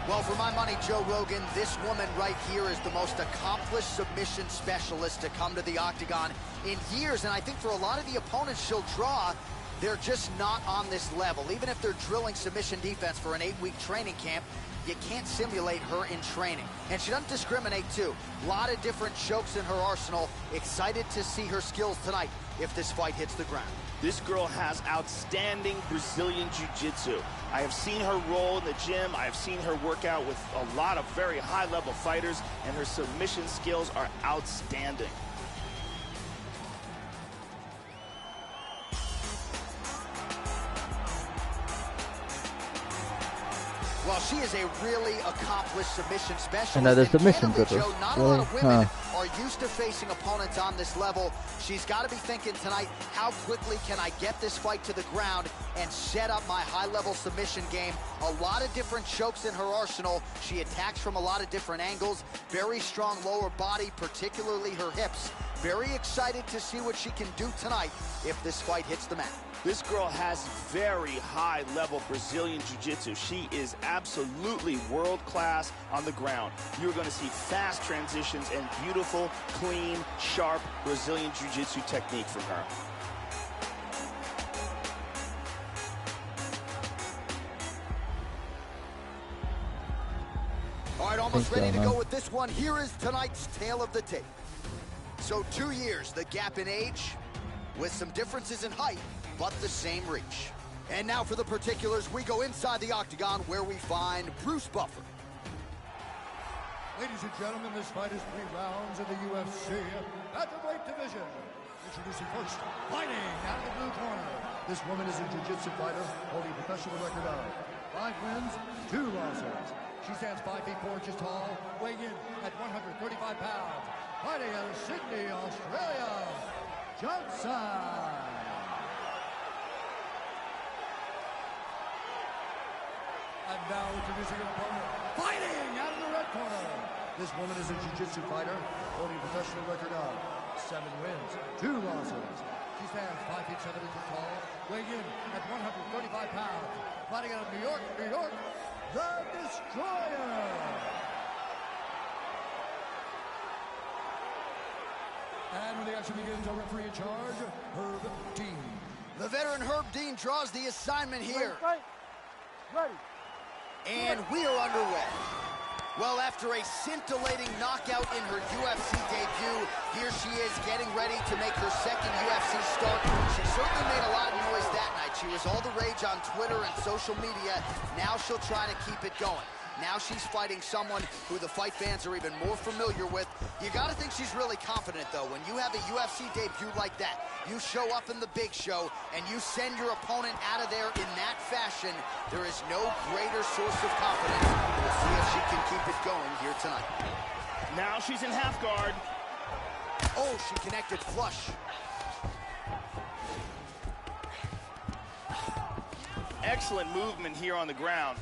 Well, for my money, Joe Rogan, this woman right here is the most accomplished submission specialist to come to the octagon in years. And I think for a lot of the opponents she'll draw, they're just not on this level. Even if they're drilling submission defense for an 8-week training camp, you can't simulate her in training. And she doesn't discriminate, too. A lot of different chokes in her arsenal. Excited to see her skills tonight if this fight hits the ground. This girl has outstanding Brazilian Jiu-Jitsu. I have seen her roll in the gym. I have seen her work out with a lot of very high-level fighters, and her submission skills are outstanding. Well, she is a really accomplished submission specialist. Another submission candidly, gripper. Joe, not Really? a lot of women are used to facing opponents on this level. She's got to be thinking tonight, how quickly can I get this fight to the ground and set up my high-level submission game? A lot of different chokes in her arsenal. She attacks from a lot of different angles. Very strong lower body, particularly her hips. Very excited to see what she can do tonight if this fight hits the mat. This girl has very high-level Brazilian Jiu-Jitsu. She is absolutely world-class on the ground. You're going to see fast transitions and beautiful, clean, sharp Brazilian Jiu-Jitsu technique from her. All right, almost ready to go with this one. Here is tonight's tale of the tape. So 2 years, the gap in age, with some differences in height, but the same reach. And now for the particulars, we go inside the octagon where we find Bruce Buffer. Ladies and gentlemen, this fight is 3 rounds in the UFC featherweight division. Introducing first, fighting out of the blue corner. This woman is a jiu-jitsu fighter holding a professional record of 5 wins, 2 losses. She stands 5 feet 4 inches tall, weighing in at 135 pounds. Fighting out of Sydney, Australia, Johnson. And now introducing an opponent, fighting out of the red corner. This woman is a jiu-jitsu fighter holding a professional record of 7 wins, 2 losses. She stands 5 feet 7 inches tall, weighing in at 135 pounds. Fighting out of New York, New York, the Destroyer. And when the action begins, our referee in charge, Herb Dean. The veteran Herb Dean draws the assignment here. Ready. And we are underway. Well, after a scintillating knockout in her UFC debut, here she is getting ready to make her second UFC start. She certainly made a lot of noise that night. She was all the rage on Twitter and social media. Now she'll try to keep it going. Now she's fighting someone who the fight fans are even more familiar with. You gotta think she's really confident, though. When you have a UFC debut like that, you show up in the big show, and you send your opponent out of there in that fashion, there is no greater source of confidence. We'll see if she can keep it going here tonight. Now she's in half guard. Oh, she connected flush. Excellent movement here on the ground.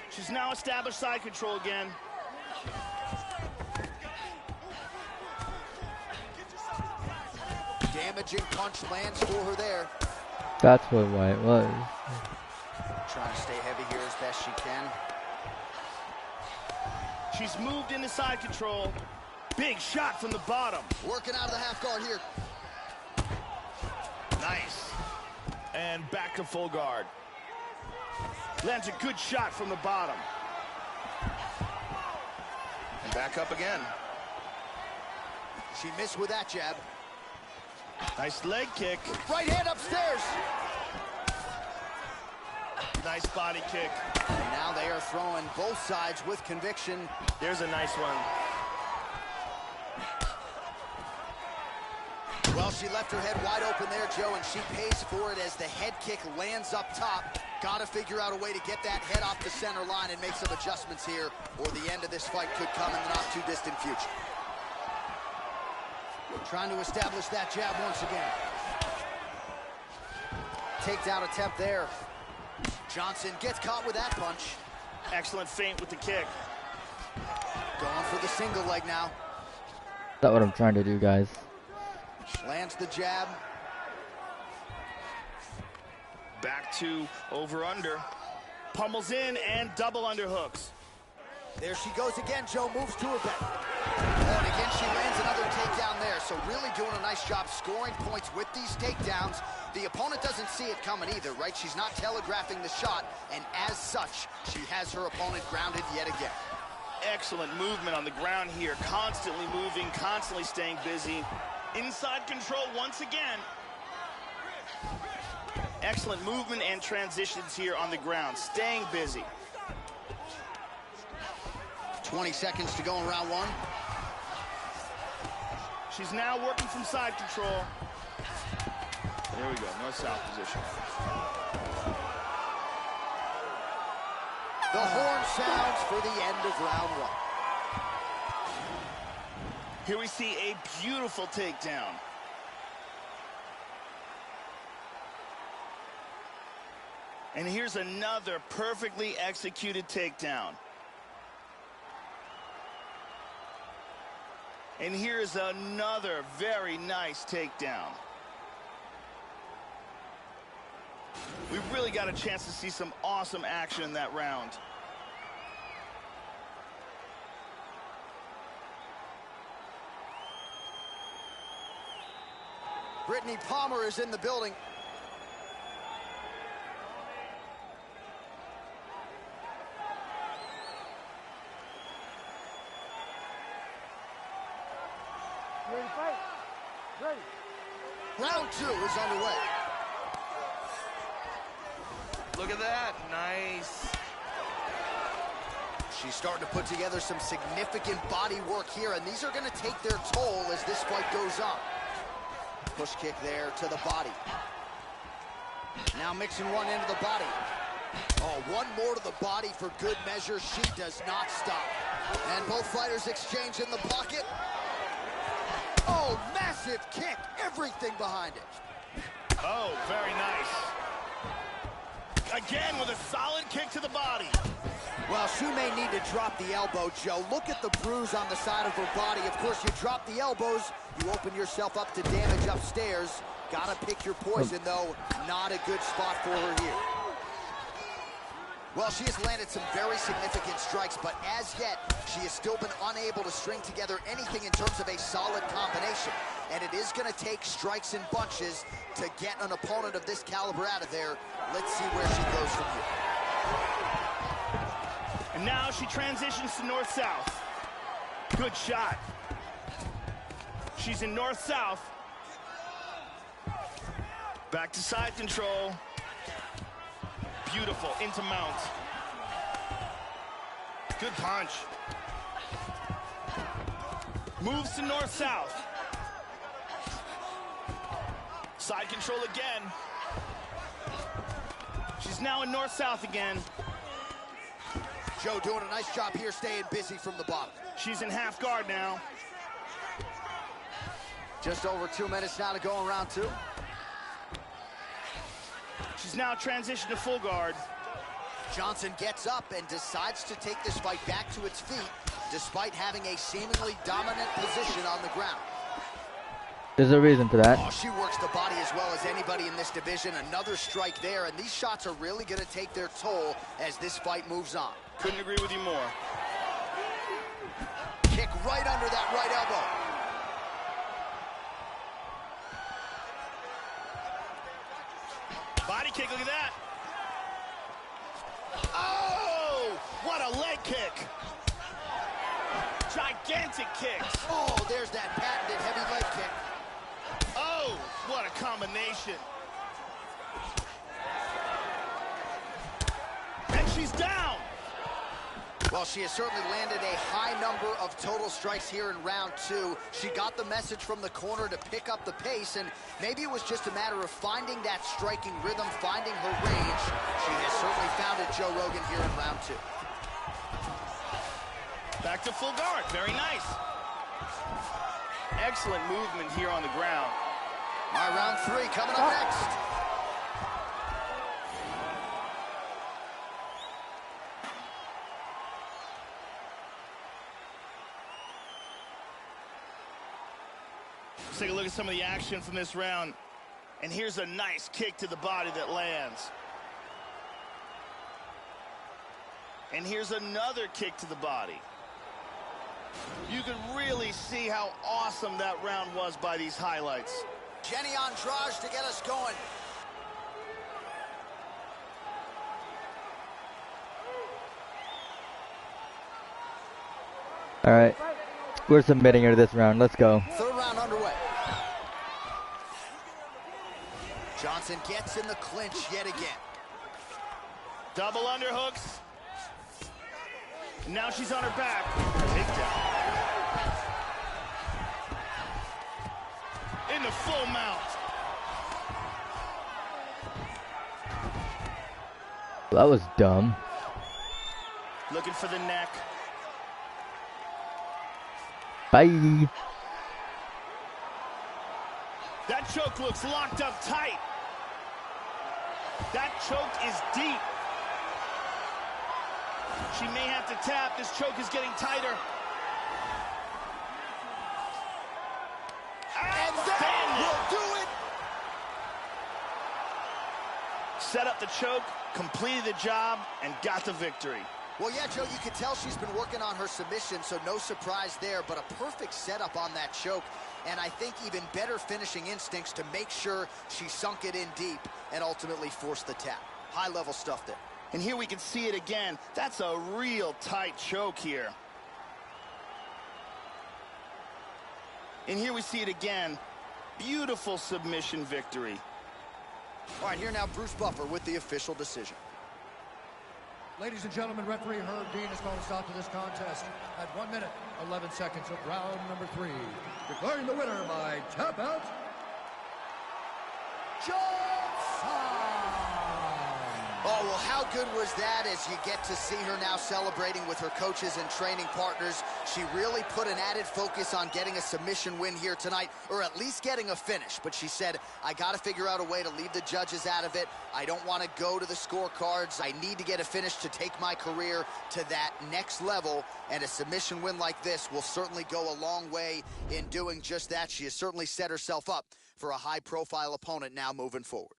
She's now established side control again. Damaging punch lands for her there. That's what White was. Trying to stay heavy here as best she can. She's moved into side control. Big shot from the bottom. Working out of the half guard here. Nice. And back to full guard. Lands a good shot from the bottom. And back up again. She missed with that jab. Nice leg kick. Right hand upstairs. Nice body kick. And now they are throwing both sides with conviction. There's a nice one. Well, she left her head wide open there, Joe, and she pays for it as the head kick lands up top. Got to figure out a way to get that head off the center line and make some adjustments here, or the end of this fight could come in the not-too-distant future. Trying to establish that jab once again. Takedown attempt there. Johnson gets caught with that punch. Excellent feint with the kick. Going for the single leg now. That's what I'm trying to do, guys. Lands the jab. Back to over-under. Pummels in and double underhooks. There she goes again, Joe, moves to her back. Oh, and again, she lands another takedown there. So really doing a nice job scoring points with these takedowns. The opponent doesn't see it coming either, right? She's not telegraphing the shot, and as such, she has her opponent grounded yet again. Excellent movement on the ground here. Constantly moving, constantly staying busy. Inside control once again. Excellent movement and transitions here on the ground. Staying busy. 20 seconds to go in round one. She's now working from side control. There we go, north-south position. The horn sounds for the end of round one. Here we see a beautiful takedown. And here's another perfectly executed takedown. And here's another very nice takedown. We really got a chance to see some awesome action in that round. Brittany Palmer is in the building. Ready to fight? Ready. Round two is underway. Look at that. Nice. She's starting to put together some significant body work here, and these are going to take their toll as this fight goes on. Push kick there to the body. Now mixing one into the body. Oh, one more to the body for good measure. She does not stop. And both fighters exchange in the pocket. Oh, massive kick. Everything behind it. Oh, very nice. Again with a solid kick to the body. Well, she may need to drop the elbow, Joe. Look at the bruise on the side of her body. Of course, you drop the elbows, you open yourself up to damage upstairs. Gotta pick your poison, though. Not a good spot for her here. Well, she has landed some very significant strikes, but as yet, she has still been unable to string together anything in terms of a solid combination. And it is going to take strikes in bunches to get an opponent of this caliber out of there. Let's see where she goes from here. And now she transitions to north-south. Good shot. She's in north-south. Back to side control. Beautiful, into mount. Good punch. Moves to north-south. Side control again. She's now in north-south again. Joe doing a nice job here staying busy from the bottom. She's in half guard now. Just over 2 minutes now to go in round two. She's now transitioned to full guard. Johnson gets up and decides to take this fight back to its feet, despite having a seemingly dominant position on the ground. There's a reason for that. Oh, she works the body as well as anybody in this division. Another strike there, and these shots are really going to take their toll as this fight moves on. Couldn't agree with you more. Kick right under that right elbow. Body kick, look at that. Oh, what a leg kick. Gigantic kicks. Oh, there's that patented heavy leg kick. Oh, what a combination. And she's down. Well, she has certainly landed a high number of total strikes here in round two. She got the message from the corner to pick up the pace, and maybe it was just a matter of finding that striking rhythm, finding her range. She has certainly found it, Joe Rogan, here in round two. Back to full guard, very nice. Excellent movement here on the ground. All right, round three coming up next. Let's take a look at some of the action from this round. And here's a nice kick to the body that lands. And here's another kick to the body. You can really see how awesome that round was by these highlights. Jenny Andrade to get us going. All right, we're submitting her this round. Let's go. Third round underway. Johnson gets in the clinch yet again. Double underhooks. Now she's on her back. Takedown. In the full mount. That was dumb. Looking for the neck. Bye. That choke looks locked up tight. That choke is deep. She may have to tap. This choke is getting tighter. And that will do it. Set up the choke, completed the job, and got the victory. Well, yeah, Joe, you can tell she's been working on her submission, so no surprise there, but a perfect setup on that choke, and I think even better finishing instincts to make sure she sunk it in deep and ultimately forced the tap. High-level stuff there. And here we can see it again. That's a real tight choke here. And here we see it again. Beautiful submission victory. All right, here now Bruce Buffer with the official decision. Ladies and gentlemen, referee Herb Dean has called a stop to this contest at 1 minute, 11 seconds of round number 3. Declaring the winner by tap out, Oh, well, how good was that as you get to see her now celebrating with her coaches and training partners. She really put an added focus on getting a submission win here tonight, or at least getting a finish. But she said, I got to figure out a way to leave the judges out of it. I don't want to go to the scorecards. I need to get a finish to take my career to that next level. And a submission win like this will certainly go a long way in doing just that. She has certainly set herself up for a high-profile opponent now moving forward.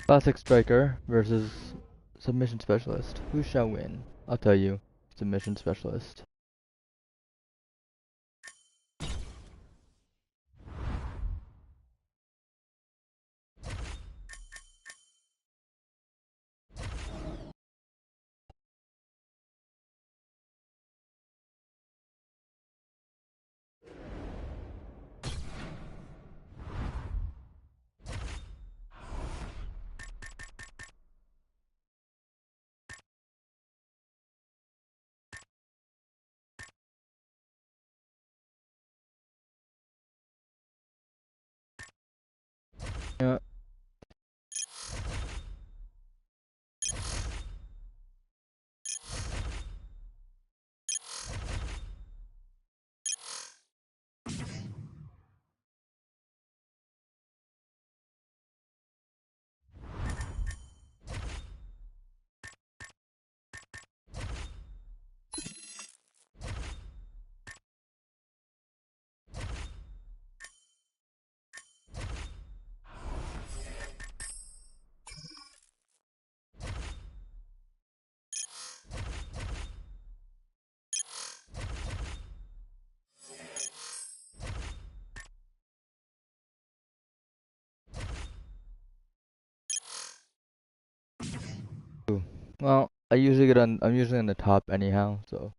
Classic striker versus submission specialist. Who shall win? I'll tell you. Submission specialist. Yeah. Ooh. Well, I'm usually on the top anyhow, so.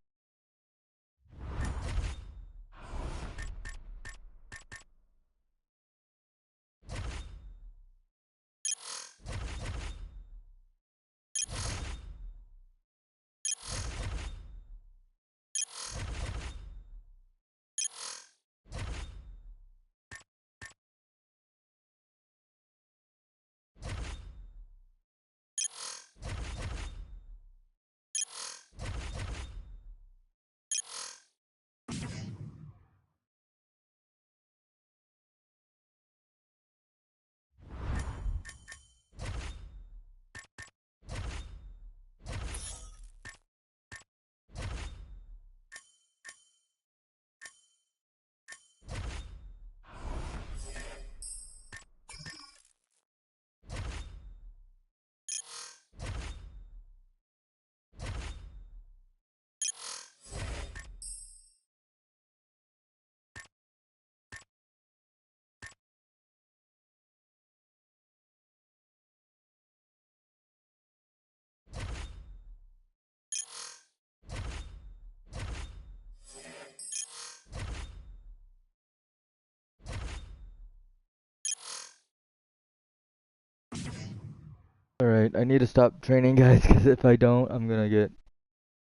Alright, I need to stop training, guys, because if I don't, I'm gonna get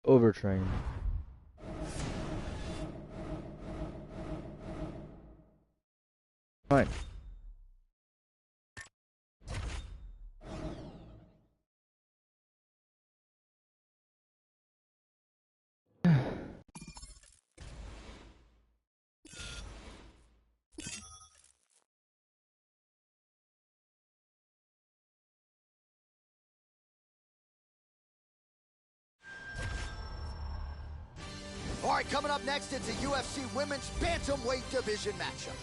overtrained. Fine. right, coming up next, it's a UFC Women's Bantamweight Division matchup.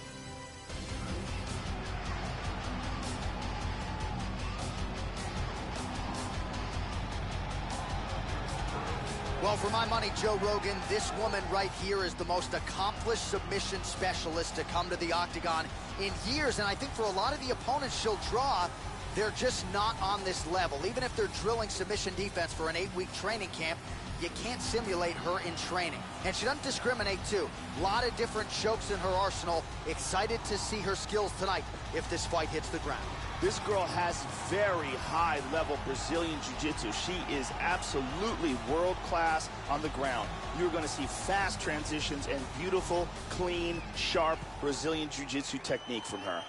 Well, for my money, Joe Rogan, this woman right here is the most accomplished submission specialist to come to the octagon in years. And I think for a lot of the opponents she'll draw, they're just not on this level. Even if they're drilling submission defense for an 8-week training camp, you can't simulate her in training. And she doesn't discriminate, too. A lot of different chokes in her arsenal. Excited to see her skills tonight if this fight hits the ground. This girl has very high-level Brazilian Jiu-Jitsu. She is absolutely world-class on the ground. You're going to see fast transitions and beautiful, clean, sharp Brazilian Jiu-Jitsu technique from her.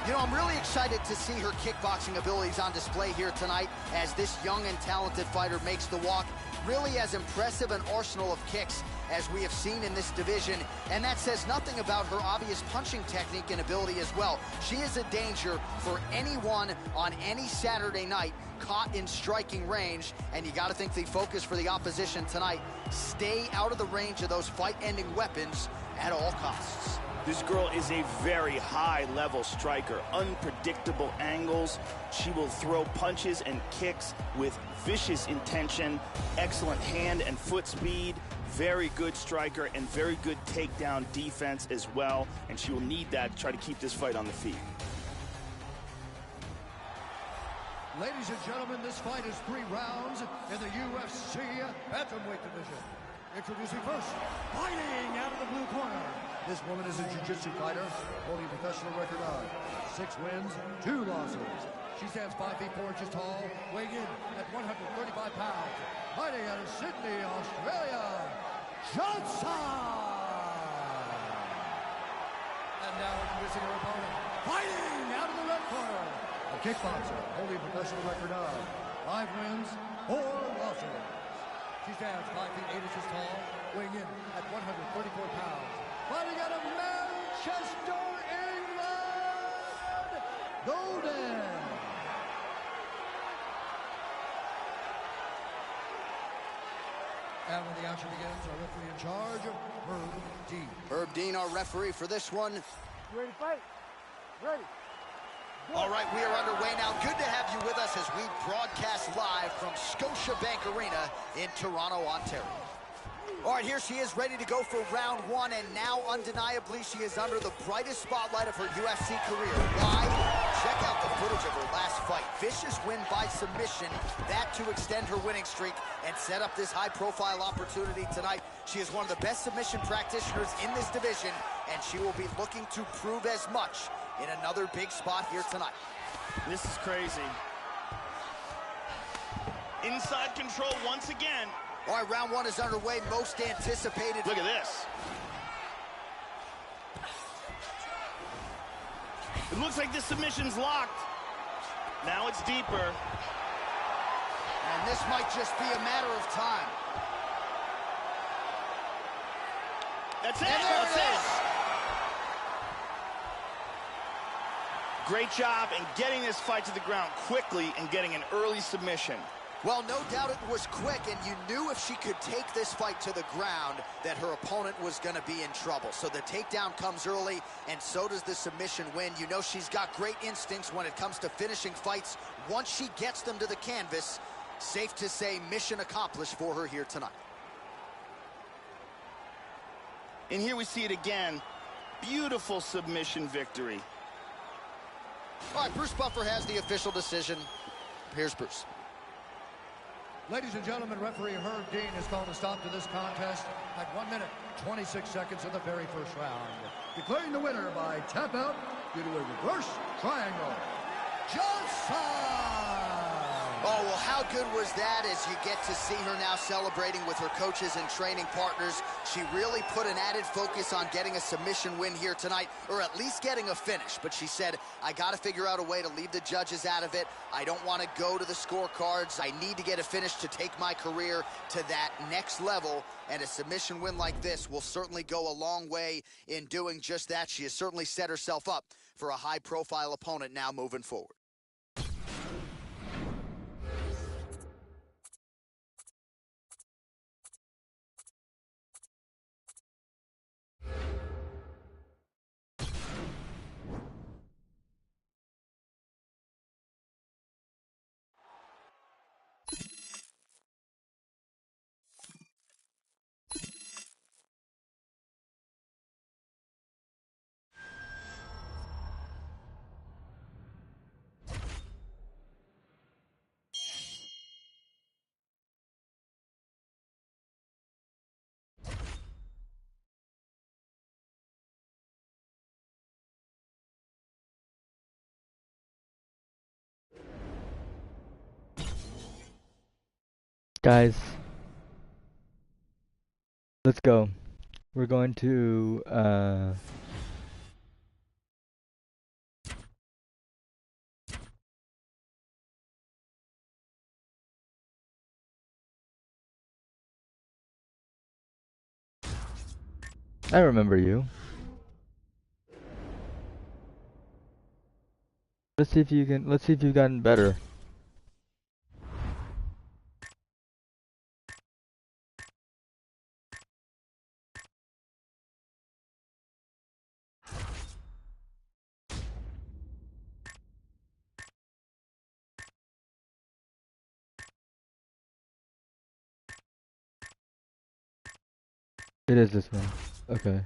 You know, I'm really excited to see her kickboxing abilities on display here tonight as this young and talented fighter makes the walk. Really as impressive an arsenal of kicks as we have seen in this division, and that says nothing about her obvious punching technique and ability as well. She is a danger for anyone on any Saturday night caught in striking range, and you got to think the focus for the opposition tonight, stay out of the range of those fight-ending weapons at all costs. This girl is a very high-level striker, unpredictable angles. She will throw punches and kicks with vicious intention, excellent hand and foot speed, very good striker, and very good takedown defense as well. And she will need that to try to keep this fight on the feet. Ladies and gentlemen, this fight is 3 rounds in the UFC Bantamweight division. Introducing first, fighting out of the blue corner. This woman is a jiu-jitsu fighter, holding a professional record of 6 wins, 2 losses. She stands 5 feet 4 inches tall, weighing in at 135 pounds. Fighting out of Sydney, Australia, Johnson! And now introducing her opponent, fighting out of the red corner. A kickboxer, holding a professional record of 5 wins, 4 losses. She stands 5 feet 8 inches tall, weighing in at 134 pounds. Fighting out of Manchester, England, Golden. And when the action begins, our referee in charge, Herb Dean. Herb Dean, our referee for this one. You ready to fight? Ready. All right, we are underway now. Good to have you with us as we broadcast live from Scotiabank Arena in Toronto, Ontario. All right, here she is ready to go for round 1, and now undeniably she is under the brightest spotlight of her UFC career. Why? Check out the footage of her last fight. Vicious win by submission, that to extend her winning streak and set up this high-profile opportunity tonight. She is one of the best submission practitioners in this division, and she will be looking to prove as much in another big spot here tonight. This is crazy. Inside control once again. All right, round 1 is underway. Most anticipated. Look at this. It looks like the submission's locked. Now it's deeper. And this might just be a matter of time. That's it. And there That's it it. is. Great job in getting this fight to the ground quickly and getting an early submission. Well, no doubt it was quick, and you knew if she could take this fight to the ground that her opponent was going to be in trouble. So the takedown comes early, and so does the submission win. You know she's got great instincts when it comes to finishing fights once she gets them to the canvas. Safe to say, mission accomplished for her here tonight. And here we see it again. Beautiful submission victory. All right, Bruce Buffer has the official decision. Here's Bruce. Ladies and gentlemen, referee Herb Dean has called a stop to this contest at 1 minute, 26 seconds of the very first round. Declaring the winner by tap out due to a reverse triangle, Johnson! Oh, well, how good was that as you get to see her now celebrating with her coaches and training partners. She really put an added focus on getting a submission win here tonight, or at least getting a finish. But she said, I got to figure out a way to leave the judges out of it. I don't want to go to the scorecards. I need to get a finish to take my career to that next level. And a submission win like this will certainly go a long way in doing just that. She has certainly set herself up for a high-profile opponent now moving forward. Guys, let's go. We're going to I remember you. Let's see if you've gotten better. It is this one. Okay.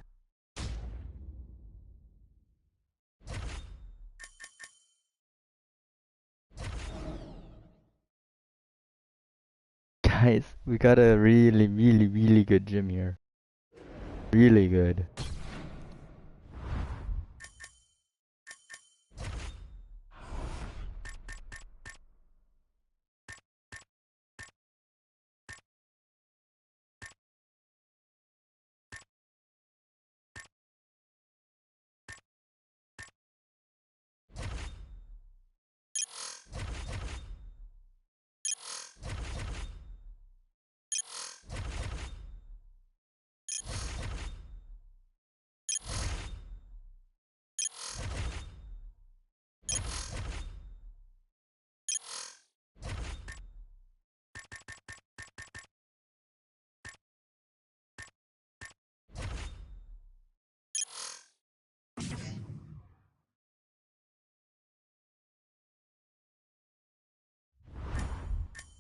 Guys, we got a really, really, really good gym here. Really good.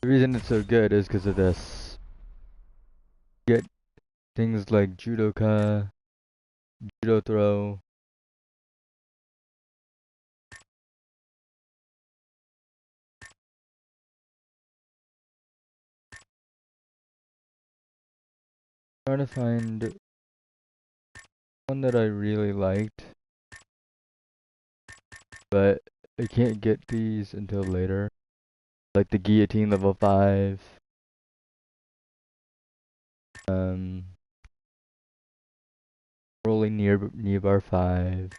The reason it's so good is because of this. Get things like judoka, judo throw. Trying to find one that I really liked, but I can't get these until later. Like the guillotine level 5. Um, rolling knee bar 5.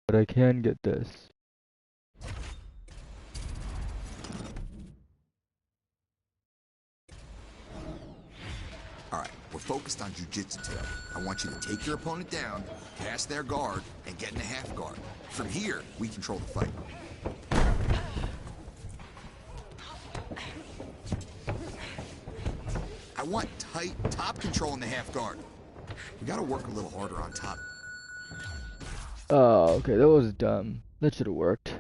But I can get this. Alright, we're focused on jiu-jitsu today. I want you to take your opponent down, pass their guard, and get in a half guard. From here, we control the fight. I want tight top control in the half guard. We gotta work a little harder on top. Oh, okay, that was dumb. That should have worked.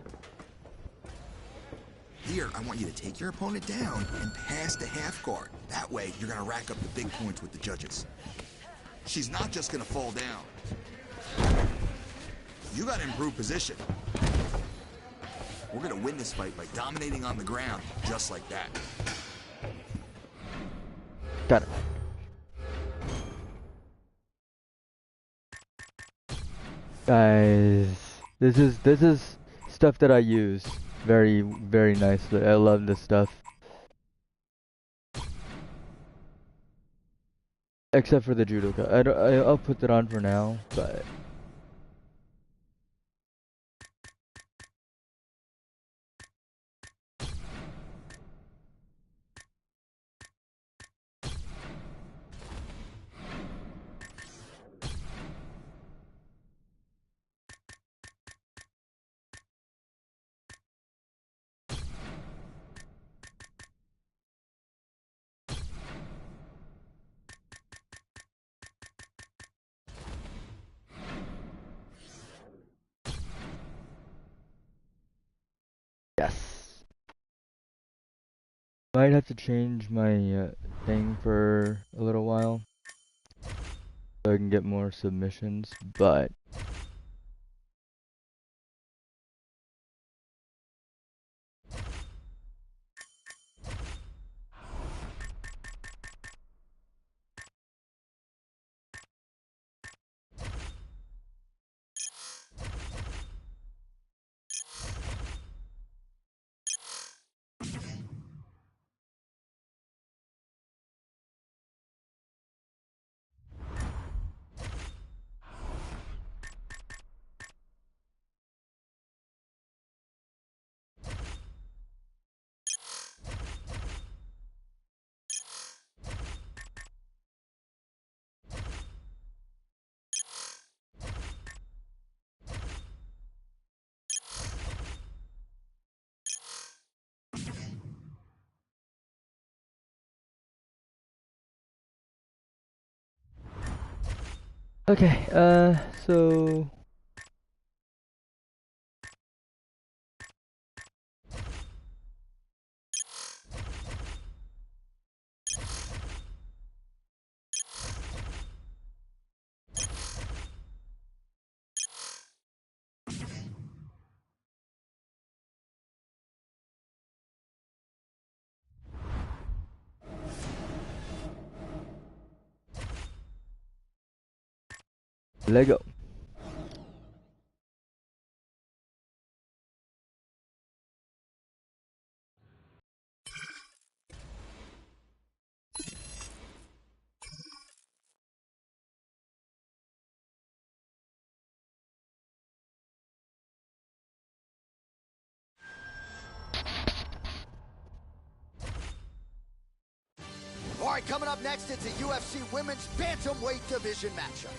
Here, I want you to take your opponent down and pass the half guard. That way, you're gonna rack up the big points with the judges. She's not just gonna fall down. You gotta improve position. We're gonna win this fight by dominating on the ground, just like that. Got it. Guys, this is stuff that I use very, very nicely. I love this stuff. Except for the judoka. I'll put that on for now, but yes. Might have to change my thing for a little while so I can get more submissions, but Okay, so Lego. All right, coming up next, it's a UFC Women's Bantamweight Division matchup.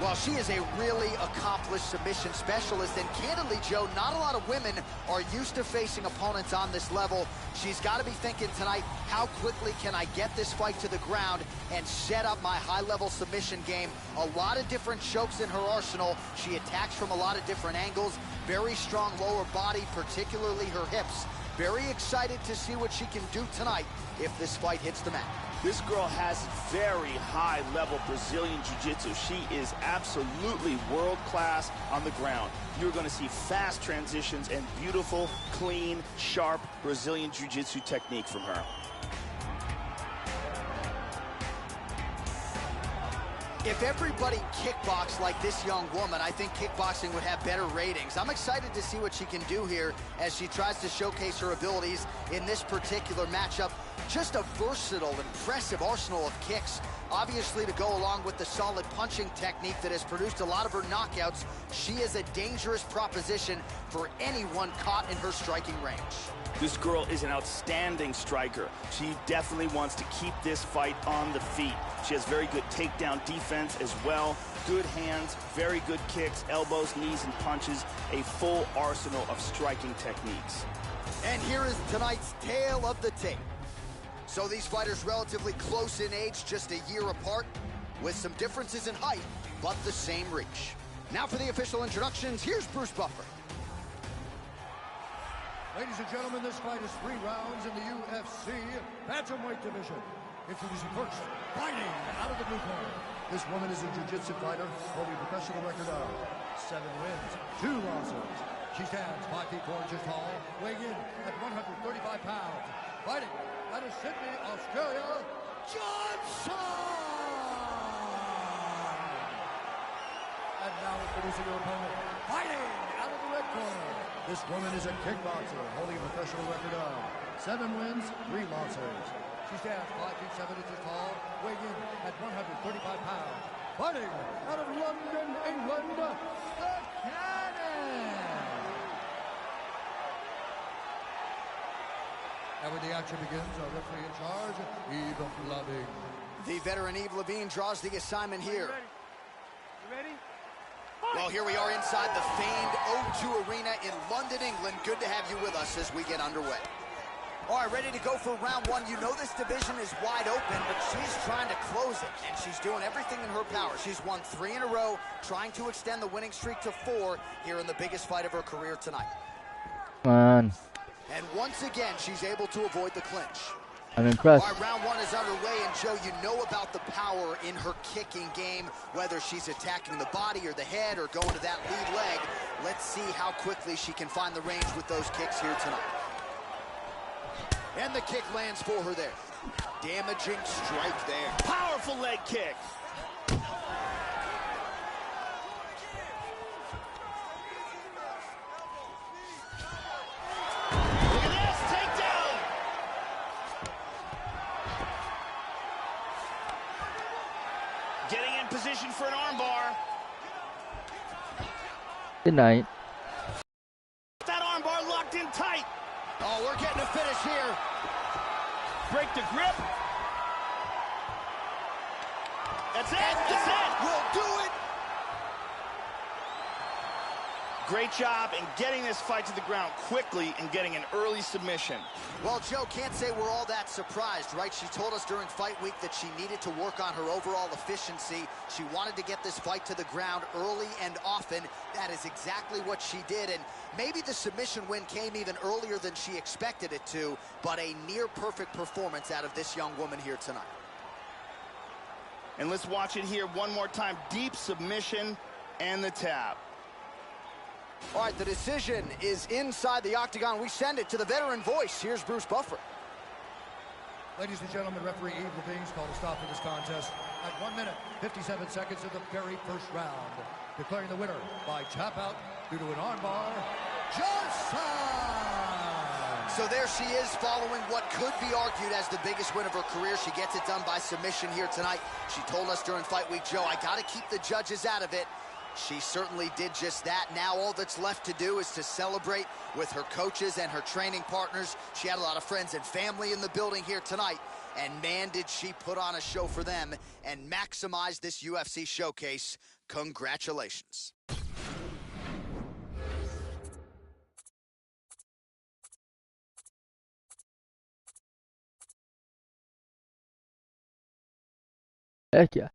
Well, she is a really accomplished submission specialist, and candidly, Joe, not a lot of women are used to facing opponents on this level. She's got to be thinking tonight, how quickly can I get this fight to the ground and set up my high-level submission game? A lot of different chokes in her arsenal. She attacks from a lot of different angles. Very strong lower body, particularly her hips. Very excited to see what she can do tonight if this fight hits the mat. This girl has very high-level Brazilian Jiu-Jitsu. She is absolutely world-class on the ground. You're going to see fast transitions and beautiful, clean, sharp Brazilian Jiu-Jitsu technique from her. If everybody kickboxed like this young woman, I think kickboxing would have better ratings. I'm excited to see what she can do here as she tries to showcase her abilities in this particular matchup. Just a versatile, impressive arsenal of kicks, obviously to go along with the solid punching technique that has produced a lot of her knockouts. She is a dangerous proposition for anyone caught in her striking range. This girl is an outstanding striker. She definitely wants to keep this fight on the feet. She has very good takedown defense as well. Good hands, very good kicks, elbows, knees, and punches. A full arsenal of striking techniques. And here is tonight's tale of the tape. So these fighters relatively close in age, just a year apart, with some differences in height, but the same reach. Now for the official introductions, here's Bruce Buffer. Ladies and gentlemen, this fight is 3 rounds in the UFC Bantamweight division. Introducing first, fighting out of the blue corner. This woman is a jiu-jitsu fighter holding a professional record of 7 wins, 2 losses. She stands 5 feet 4 inches tall, weighing in at 135 pounds. Fighting out of Sydney, Australia, Johnson! And now introducing her opponent, fighting out of the red corner. This woman is a kickboxer holding a professional record of 7 wins, 3 losses. She stands 5 feet 7 inches tall, weighing in at 135 pounds. Fighting out of London, England, the Cannon! And when the action begins, our referee in charge, Eve Loving. The veteran Eve Levine draws the assignment here. You ready? Well, here we are inside the famed O2 Arena in London, England. Good to have you with us as we get underway. All right, ready to go for round 1. You know this division is wide open, but she's trying to close it, and she's doing everything in her power. She's won 3 in a row, trying to extend the winning streak to 4 here in the biggest fight of her career tonight. Come on. And once again, she's able to avoid the clinch. I'm impressed. All right, round 1 is underway, and Joe, you know about the power in her kicking game, whether she's attacking the body or the head or going to that lead leg. Let's see how quickly she can find the range with those kicks here tonight. And the kick lands for her there. Damaging strike there. Powerful leg kick. Getting in position for an armbar. Good night. That armbar locked in tight. Oh, we're getting a finish here. Break the grip. That's it. That's it. We'll do it. great job in getting this fight to the ground quickly and getting an early submission. Well, Joe, can't say we're all that surprised, right? She told us during fight week that she needed to work on her overall efficiency. She wanted to get this fight to the ground early and often. That is exactly what she did, and maybe the submission win came even earlier than she expected it to, but a near-perfect performance out of this young woman here tonight. And let's watch it here one more time. Deep submission and the tap. All right, the decision is inside the octagon. We send it to the veteran voice. Here's Bruce Buffer. Ladies and gentlemen, referee Eve Levine's called a stop to this contest at 1 minute, 57 seconds of the very first round. Declaring the winner by tap out due to an armbar, Johnson! So there she is, following what could be argued as the biggest win of her career. She gets it done by submission here tonight. She told us during fight week, Joe, I got to keep the judges out of it. She certainly did just that. Now all that's left to do is to celebrate with her coaches and her training partners. She had a lot of friends and family in the building here tonight. And man, did she put on a show for them and maximize this UFC showcase. Congratulations. Heck yeah.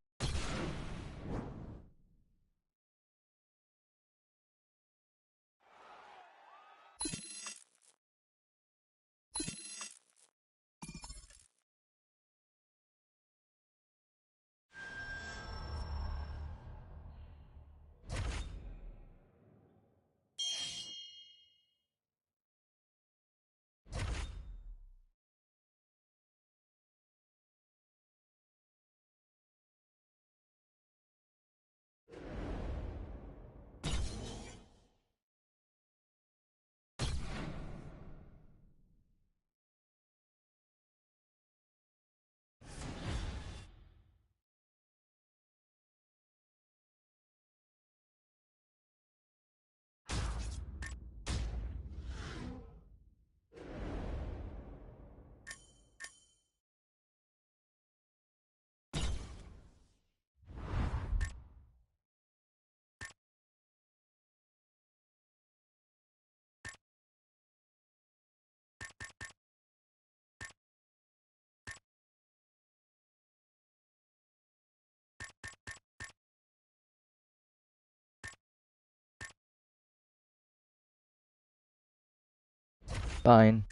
Fine.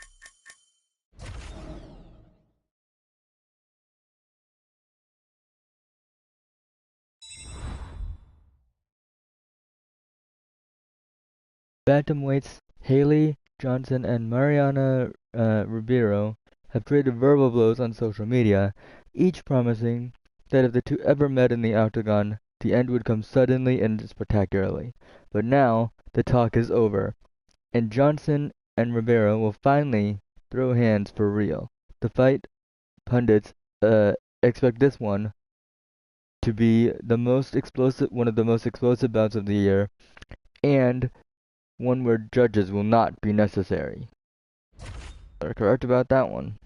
Bantamweights Haleigh, Johnson, and Mariana Ribeiro have traded verbal blows on social media, each promising that if the two ever met in the octagon, the end would come suddenly and spectacularly. But now, the talk is over, and Johnson and Ribeiro will finally throw hands for real. The fight pundits expect this one to be one of the most explosive bouts of the year, and one where judges will not be necessary. They're correct about that one.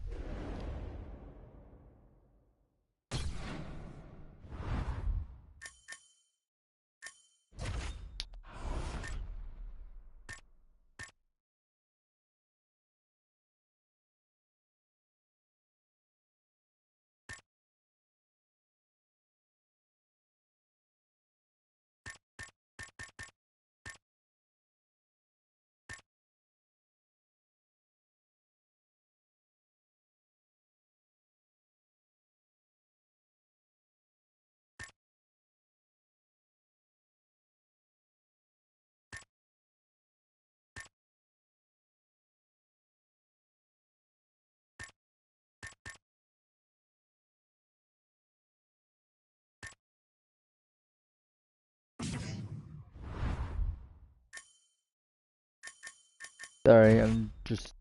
Sorry, I'm just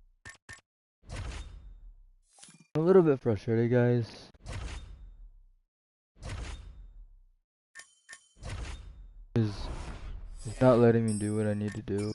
a little bit frustrated, guys. It's not letting me do what I need to do.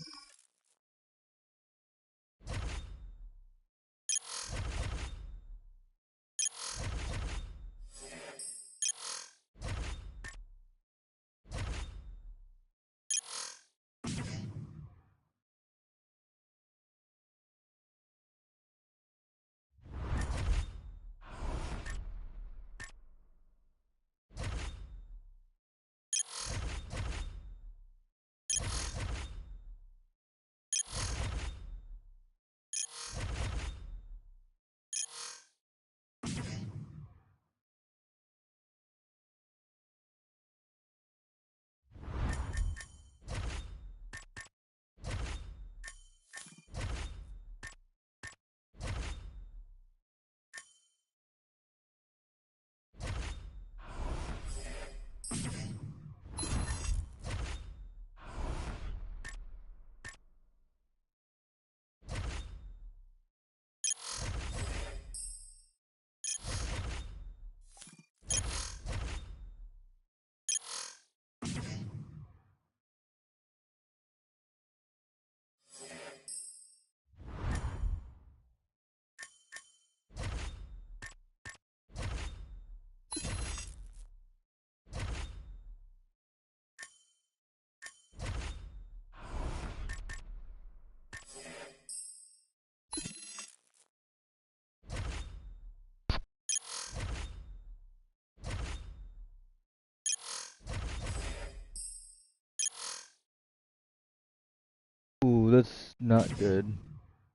that's not good.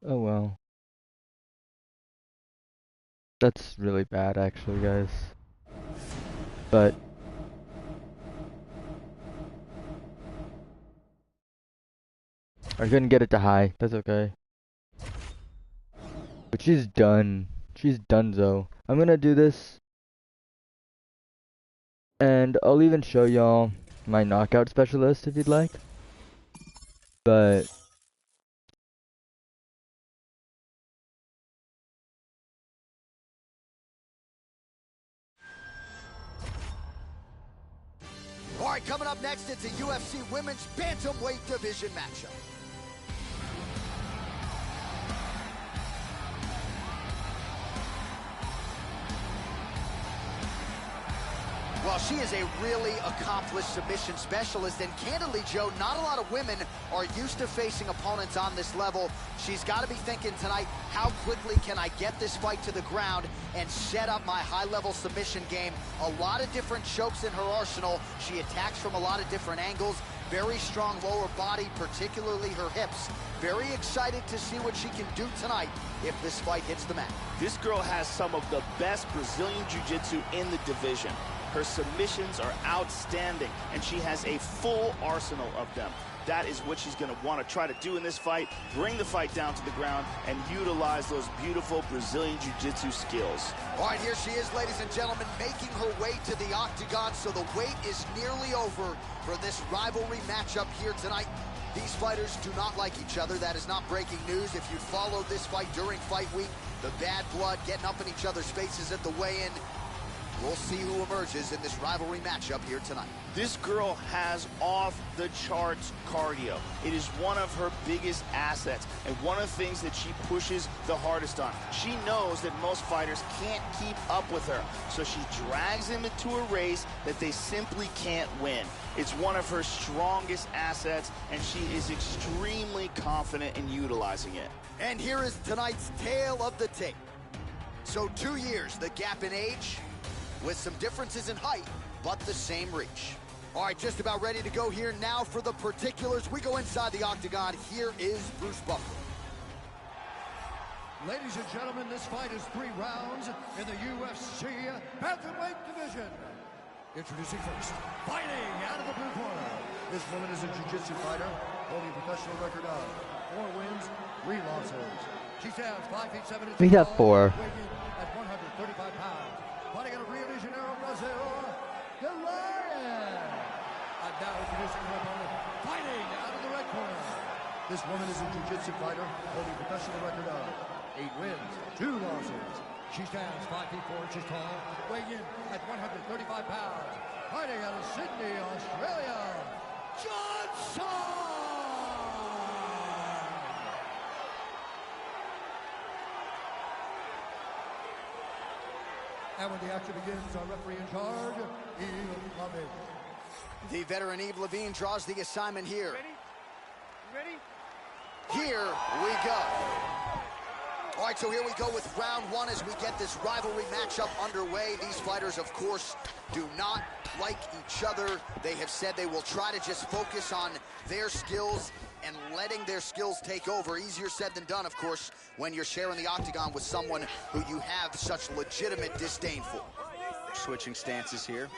Oh well. That's really bad actually, guys. But I couldn't get it to high. That's okay. But she's done. She's donezo. I'm gonna do this. And I'll even show y'all my knockout specialist if you'd like. But All right, coming up next, it's a UFC Women's Bantamweight Division matchup. Well, she is a really accomplished submission specialist, and candidly, Joe, not a lot of women are used to facing opponents on this level. She's got to be thinking tonight, how quickly can I get this fight to the ground and set up my high-level submission game? A lot of different chokes in her arsenal. She attacks from a lot of different angles. Very strong lower body, particularly her hips. Very excited to see what she can do tonight if this fight hits the mat. This girl has some of the best Brazilian Jiu-Jitsu in the division. Her submissions are outstanding, and she has a full arsenal of them. That is what she's going to want to try to do in this fight, bring the fight down to the ground, and utilize those beautiful Brazilian Jiu-Jitsu skills. All right, here she is, ladies and gentlemen, making her way to the octagon, so the wait is nearly over for this rivalry matchup here tonight. These fighters do not like each other. That is not breaking news. If you followed this fight during fight week, the bad blood getting up in each other's faces at the weigh-in. We'll see who emerges in this rivalry matchup here tonight. This girl has off-the-charts cardio. It is one of her biggest assets and one of the things that she pushes the hardest on. She knows that most fighters can't keep up with her, so she drags them into a race that they simply can't win. It's one of her strongest assets, and she is extremely confident in utilizing it. And here is tonight's tale of the tape. So 2 years, the gap in age, with some differences in height, but the same reach. All right, just about ready to go here now for the particulars. We go inside the octagon. Here is Bruce Buffer. Ladies and gentlemen, this fight is 3 rounds in the UFC Bantamweight division. Introducing first, fighting out of the blue corner. This woman is a jiu-jitsu fighter, holding a professional record of 4 wins, 3 losses. She stands 5 feet 7 inches we got 4. weighing at 135 pounds. Fighting out of Rio de Janeiro, Brazil, the Lion. And now introducing her opponent, fighting out of the red corner. This woman is a jiu-jitsu fighter, holding a professional record of 8 wins, 2 losses. She stands 5 feet 4 inches tall, weighing in at 135 pounds. Fighting out of Sydney, Australia, Johnson. And when the action begins, our referee in charge, Eve Levine. The veteran Eve Levine draws the assignment here. Ready? Here we go. All right, so here we go with round 1 as we get this rivalry matchup underway. These fighters, of course, do not like each other. They have said they will try to just focus on their skills and letting their skills take over. Easier said than done, of course, when you're sharing the octagon with someone who you have such legitimate disdain for. Switching stances here.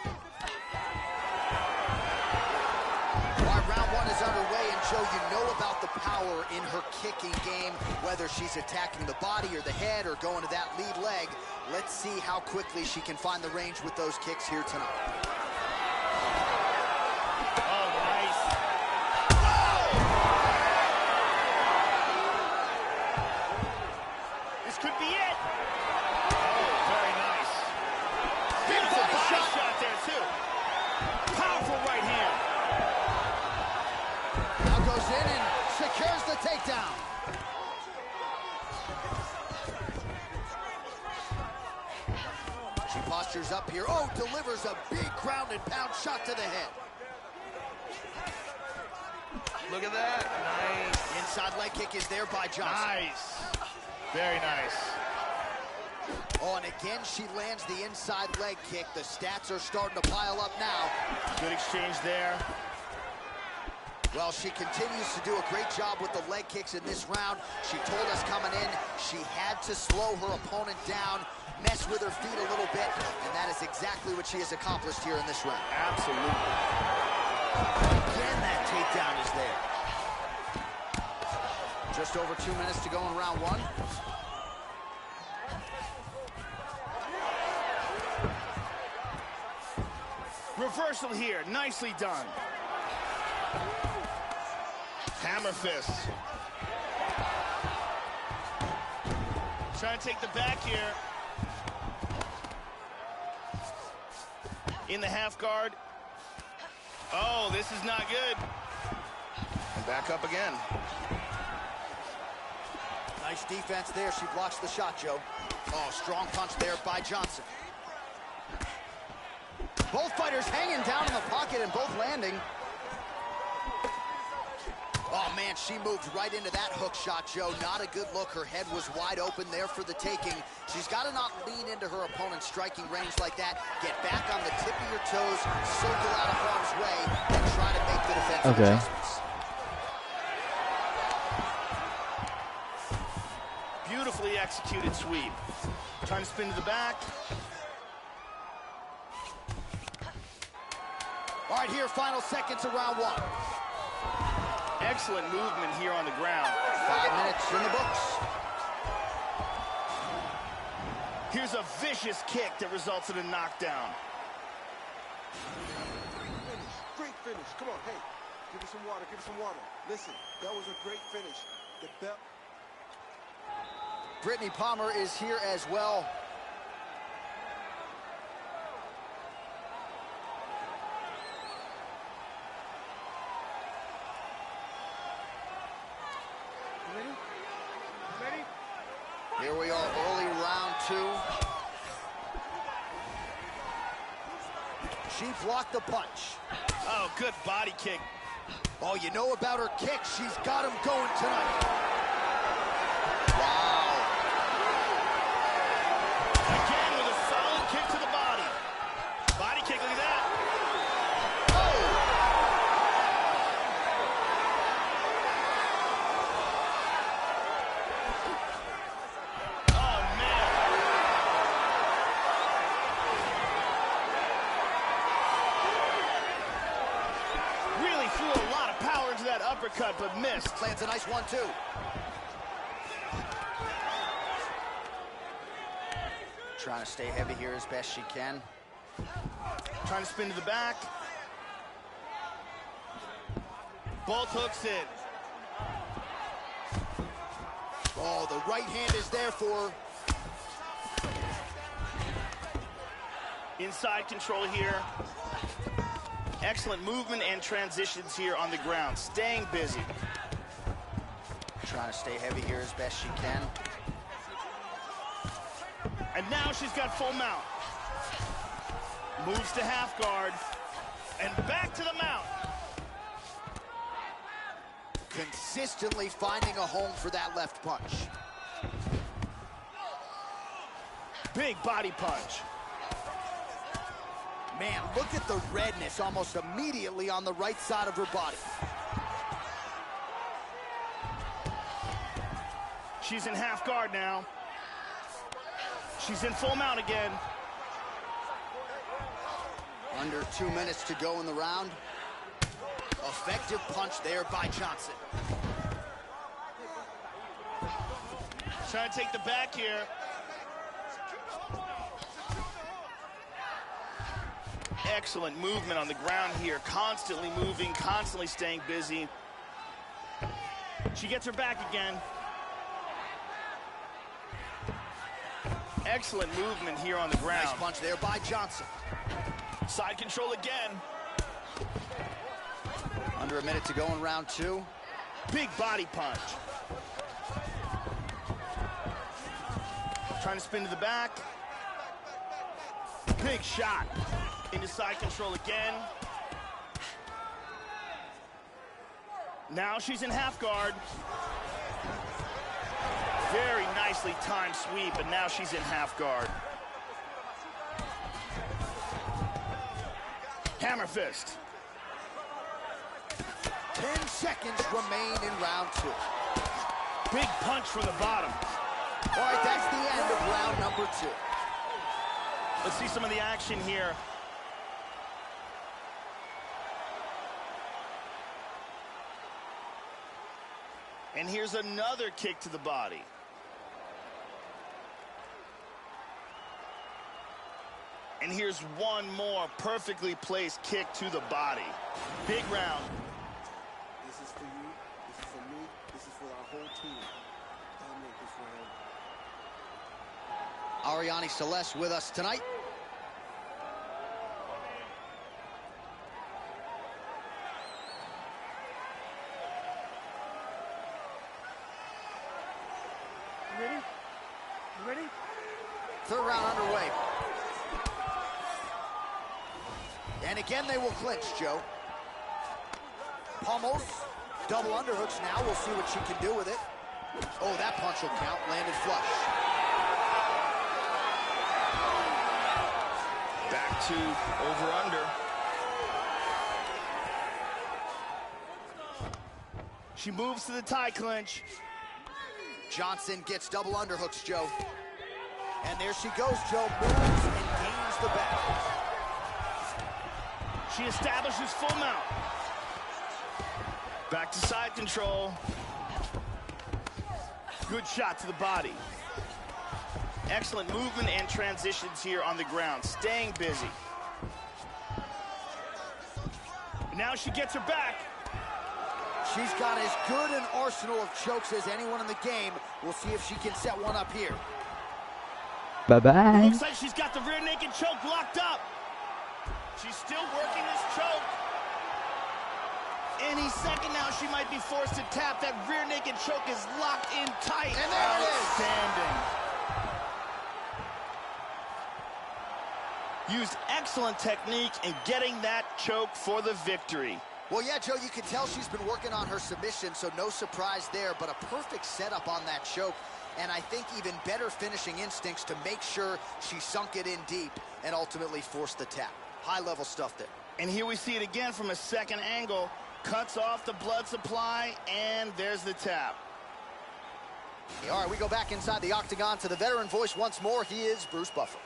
All right, round 1 is underway, and Joe, you know about the power in her kicking game, whether she's attacking the body or the head or going to that lead leg. Let's see how quickly she can find the range with those kicks here tonight. Takedown. She postures up here. Oh, delivers a big ground and pound shot to the head. Look at that. Nice. Inside leg kick is there by Johnson. Nice. Very nice. Oh, and again, she lands the inside leg kick. The stats are starting to pile up now. Good exchange there. Well, she continues to do a great job with the leg kicks in this round. She told us coming in she had to slow her opponent down, mess with her feet a little bit, and that is exactly what she has accomplished here in this round. Absolutely. Again, that takedown is there. Just over 2 minutes to go in round one. Reversal here, nicely done. Hammer fists. Trying to take the back here. In the half guard. Oh, this is not good. And back up again. Nice defense there. She blocks the shot, Joe. Oh, strong punch there by Johnson. Both fighters hanging down in the pocket and both landing. Oh, man, she moved right into that hook shot, Joe. Not a good look. Her head was wide open there for the taking. She's got to not lean into her opponent's striking range like that. Get back on the tip of your toes, circle out of harm's way, and try to make the defensive adjustments. Beautifully executed sweep. Trying to spin to the back. All right, here, final seconds of round one. Excellent movement here on the ground. 5 minutes in the books. Here's a vicious kick that results in a knockdown. Great finish. Come on, hey. Give me some water, give me some water. Listen, that was a great finish. The belt. Brittany Palmer is here as well. Here we are, early round two. She blocked the punch. Oh, good body kick. Oh, you know about her kick. She's got him going tonight. Wow. Again with a solid kick to the body. Body kick, look at that. Uppercut, but missed. Lands a nice one, too. Trying to stay heavy here as best she can. Trying to spin to the back. Both hooks in. Oh, the right hand is there for her. Inside control here. Excellent movement and transitions here on the ground. Staying busy. Trying to stay heavy here as best she can. And now she's got full mount. Moves to half guard. And back to the mount. Consistently finding a home for that left punch. Big body punch. Man, look at the redness almost immediately on the right side of her body. She's in half guard now. She's in full mount again. Under 2 minutes to go in the round. Effective punch there by Johnson. Trying to take the back here. Excellent movement on the ground here. Constantly moving, constantly staying busy. She gets her back again. Excellent movement here on the ground. Nice punch there by Johnson. Side control again. Under a minute to go in round two. Big body punch. Trying to spin to the back. Big shot. Into side control again. Now she's in half guard. Very nicely timed sweep, and now she's in half guard. Hammer fist. 10 seconds remain in round 2. Big punch from the bottom. All right, that's the end of round number 2. Let's see some of the action here. And here's another kick to the body. And here's one more perfectly placed kick to the body. Big round. This is for you. This is for me. This is for our whole team. Dominate this round. Ariane Celeste with us tonight. You ready? You ready? Third round underway. And again, they will clinch, Joe. Pummels, double underhooks now. We'll see what she can do with it. Oh, that punch will count. Landed flush. Back to over-under. She moves to the tie clinch. Johnson gets double underhooks, Joe. And there she goes, Joe. Moves and gains the back. She establishes full mount. Back to side control. Good shot to the body. Excellent movement and transitions here on the ground. Staying busy. Now she gets her back. She's got as good an arsenal of chokes as anyone in the game. We'll see if she can set one up here. Bye-bye. Looks like she's got the rear naked choke locked up. She's still working this choke. Any second now, she might be forced to tap. That rear naked choke is locked in tight. And there it is. Outstanding. Used excellent technique in getting that choke for the victory. Well, yeah, Joe, you can tell she's been working on her submission, so no surprise there, but a perfect setup on that choke, and I think even better finishing instincts to make sure she sunk it in deep and ultimately forced the tap. High-level stuff there. And here we see it again from a second angle. Cuts off the blood supply, and there's the tap. All right, we go back inside the octagon to the veteran voice once more. He is Bruce Buffer.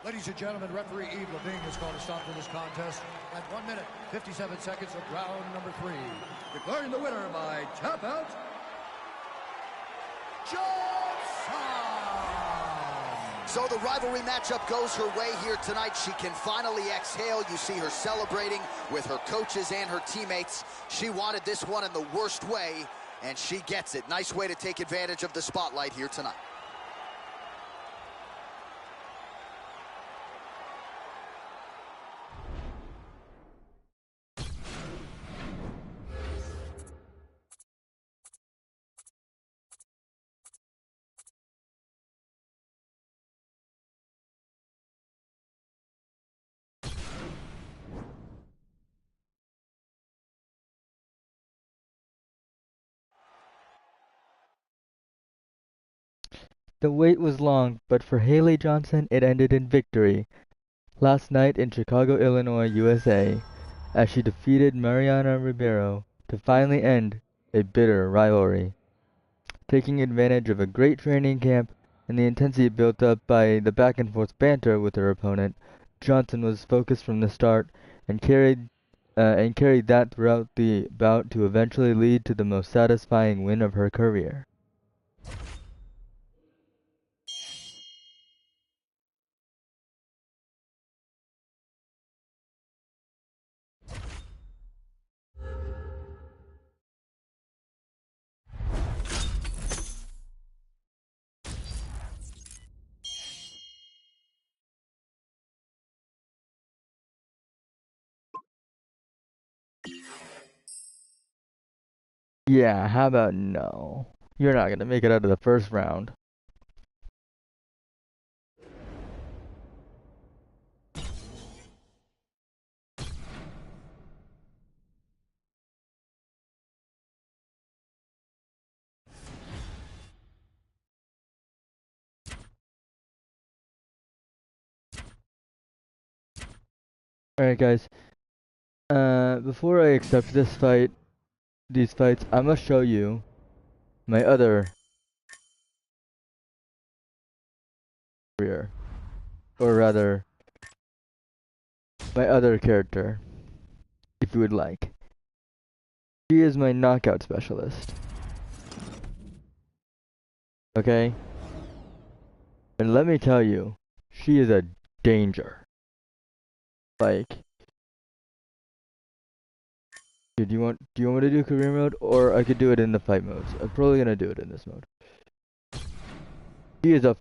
Ladies and gentlemen, referee Yves Levine has called a stop to this contest at 1 minute, 57 seconds of round number 3. Declaring the winner by tap out, Johnson! So the rivalry matchup goes her way here tonight. She can finally exhale. You see her celebrating with her coaches and her teammates. She wanted this one in the worst way, and she gets it. Nice way to take advantage of the spotlight here tonight. The wait was long, but for Haleigh Johnson it ended in victory last night in Chicago, Illinois, USA, as she defeated Mariana Ribeiro to finally end a bitter rivalry. Taking advantage of a great training camp and the intensity built up by the back-and-forth banter with her opponent, Johnson was focused from the start and carried that throughout the bout to eventually lead to the most satisfying win of her career. Yeah, how about no? You're not gonna make it out of the first round. Alright guys, Before I accept these fights, I must show you my other career, or rather, my other character, if you would like. She is my knockout specialist. Okay? And let me tell you, she is a danger. Like, dude, do you want me to do career mode, or I could do it in the fight modes? I'm probably gonna do it in this mode. She is a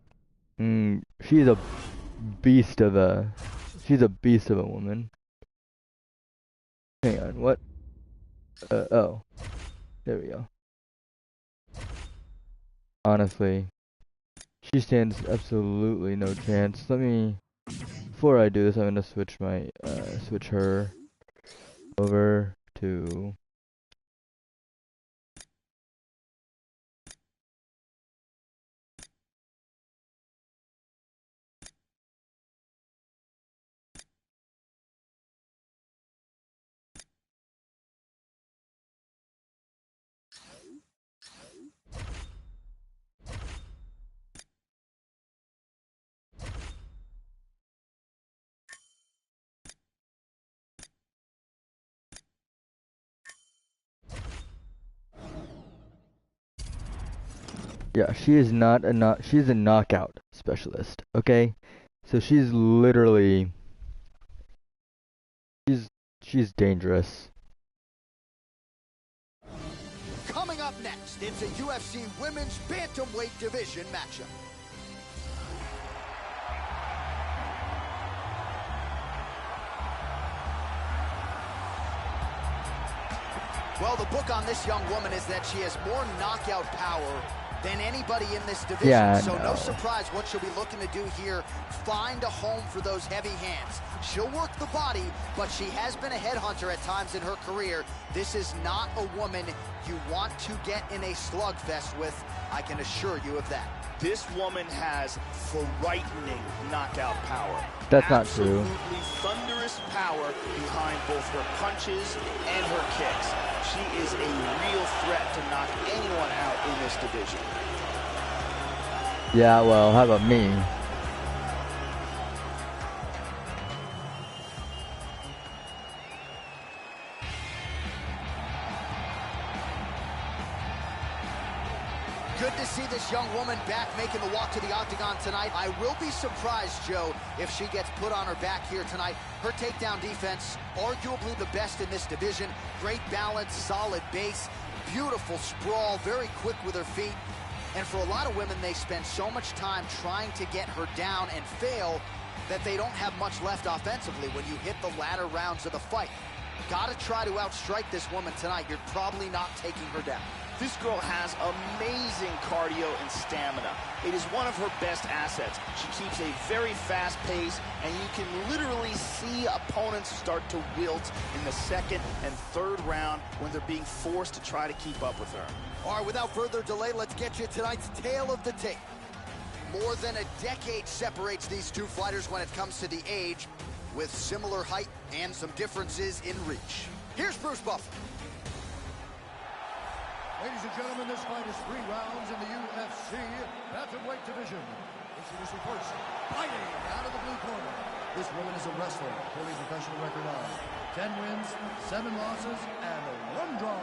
beast of a woman. Hang on, what? Oh, there we go. Honestly, she stands absolutely no chance. Before I do this, I'm gonna switch her over to. Yeah, she is she's a knockout specialist, okay? So she's literally she's dangerous. Coming up next, it's a UFC Women's Bantamweight Division matchup. Well, the book on this young woman is that she has more knockout power than anybody in this division. Yeah, so no surprise what she'll be looking to do here, find a home for those heavy hands. She'll work the body, but she has been a headhunter at times in her career. This is not a woman you want to get in a slugfest with, I can assure you of that. This woman has frightening knockout power. That's not true. Absolutely thunderous power behind both her punches and her kicks. She is a real threat to knock anyone out in this division. Yeah, well, how about me? Good to see this young woman back making the walk to the octagon tonight. I will be surprised, Joe, if she gets put on her back here tonight. Her takedown defense, arguably the best in this division. Great balance, solid base, beautiful sprawl, very quick with her feet. And for a lot of women, they spend so much time trying to get her down and fail that they don't have much left offensively when you hit the latter rounds of the fight. Gotta try to outstrike this woman tonight. You're probably not taking her down. This girl has amazing cardio and stamina. It is one of her best assets. She keeps a very fast pace, and you can literally see opponents start to wilt in the second and third round when they're being forced to try to keep up with her. All right, without further delay, let's get you tonight's tale of the tape. More than a decade separates these two fighters when it comes to the age, with similar height and some differences in reach. Here's Bruce Buffer. Ladies and gentlemen, this fight is 3 rounds in the UFC Bantamweight Division. Introducing first, fighting out of the blue corner. This woman is a wrestler, holding a professional record of 10 wins, 7 losses, and 1 draw.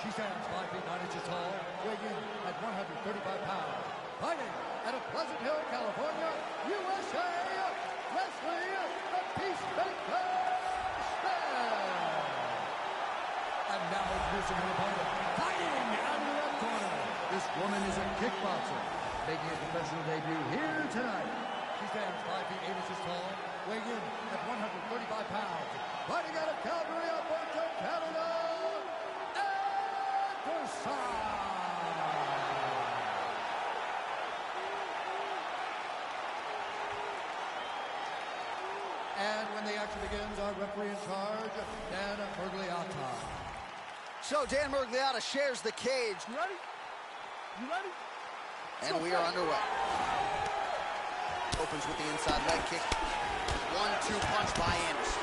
She stands 5 feet 9 inches tall, weighing in at 135 pounds. Fighting out of Pleasant Hill, California, USA, Wesley the Peacemaker Stand. And now introducing her opponent, fighting out of the red corner. This woman is a kickboxer, making a professional debut here tonight. She stands 5 feet 8 inches tall, weighing in at 135 pounds. Fighting out of Calgary, Alberta, Canada, and when the action begins, our referee in charge, Dan Mergliotta. So Dan Mergliotta shares the cage. You ready? You ready? And we are underway. Opens with the inside leg kick. 1-2 punch by Anderson.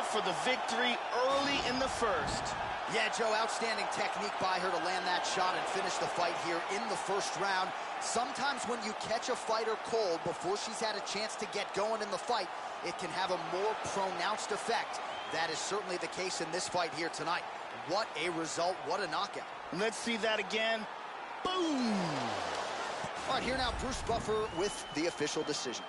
for the victory early in the first. Yeah, Joe, outstanding technique by her to land that shot and finish the fight here in the first round. Sometimes when you catch a fighter cold before she's had a chance to get going in the fight, it can have a more pronounced effect. That is certainly the case in this fight here tonight. What a result, what a knockout. Let's see that again. Boom! All right, here now, Bruce Buffer with the official decision.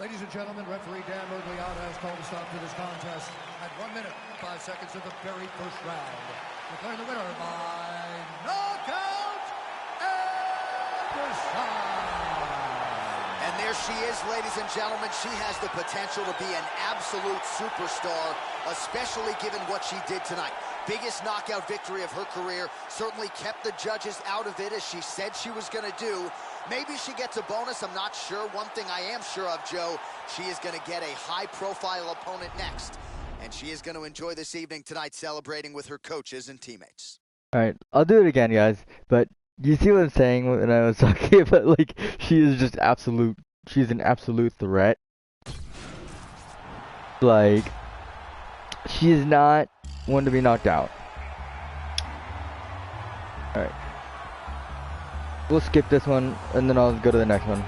Ladies and gentlemen, referee Dan Mergliotta has called a stop to this contest at 1 minute, 5 seconds of the very first round. Declaring the winner by knockout and decide. And there she is, ladies and gentlemen. She has the potential to be an absolute superstar, especially given what she did tonight. Biggest knockout victory of her career. Certainly kept the judges out of it, as she said she was going to do. Maybe she gets a bonus, I'm not sure. One thing I am sure of, Joe, she is going to get a high-profile opponent next. And she is going to enjoy this evening tonight celebrating with her coaches and teammates. All right, I'll do it again, guys. But you see what I'm saying when I was talking about, like, she is just absolute, she's an absolute threat. Like, she is not one to be knocked out. All right. We'll skip this one, and then I'll go to the next one.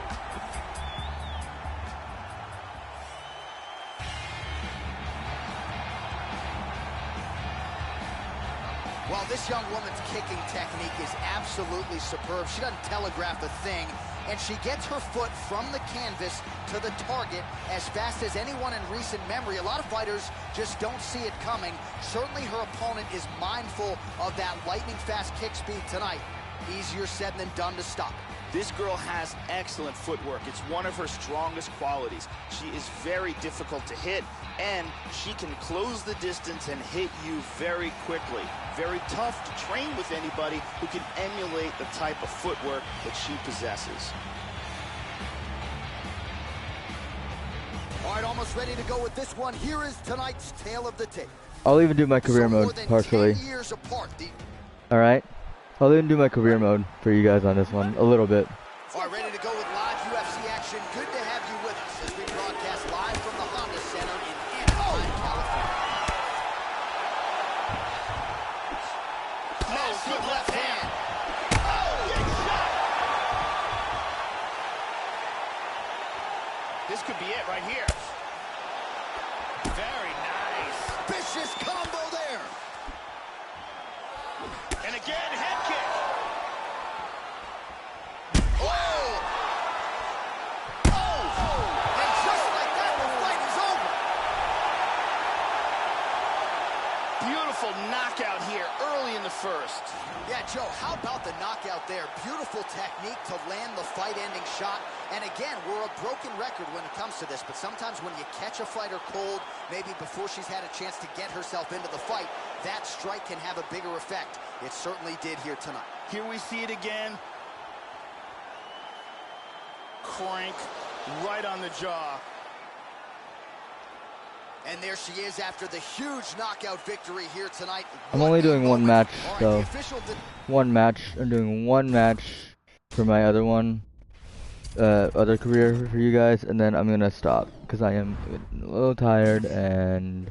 Well, this young woman's kicking technique is absolutely superb. She doesn't telegraph a thing, and she gets her foot from the canvas to the target as fast as anyone in recent memory. A lot of fighters just don't see it coming. Certainly her opponent is mindful of that lightning-fast kick speed tonight. Easier said than done to stop. This girl has excellent footwork. It's one of her strongest qualities. She is very difficult to hit, and she can close the distance and hit you very quickly. Very tough to train with anybody who can emulate the type of footwork that she possesses. All right, almost ready to go with this one. Here is tonight's tale of the tape. I'll even do my career mode partially. All right. I'll even do my career mode for you guys on this one, a little bit. All right, ready to go with live UFC action. Good to have you with us as we broadcast live from the Honda Center in Anaheim, California. Massive left hand. Oh, big shot. This could be it right here. Very nice. Vicious combo there. And again, head kick. Knockout here early in the first. Yeah, Joe, how about the knockout there? Beautiful technique to land the fight-ending shot. And again, we're a broken record when it comes to this, but sometimes when you catch a fighter cold, maybe before she's had a chance to get herself into the fight, that strike can have a bigger effect. It certainly did here tonight. Here we see it again. Crank right on the jaw. And there she is after the huge knockout victory here tonight. I'm only doing one match, so one match. I'm doing one match for my other one, other career for you guys, and then I'm gonna stop because I am a little tired and.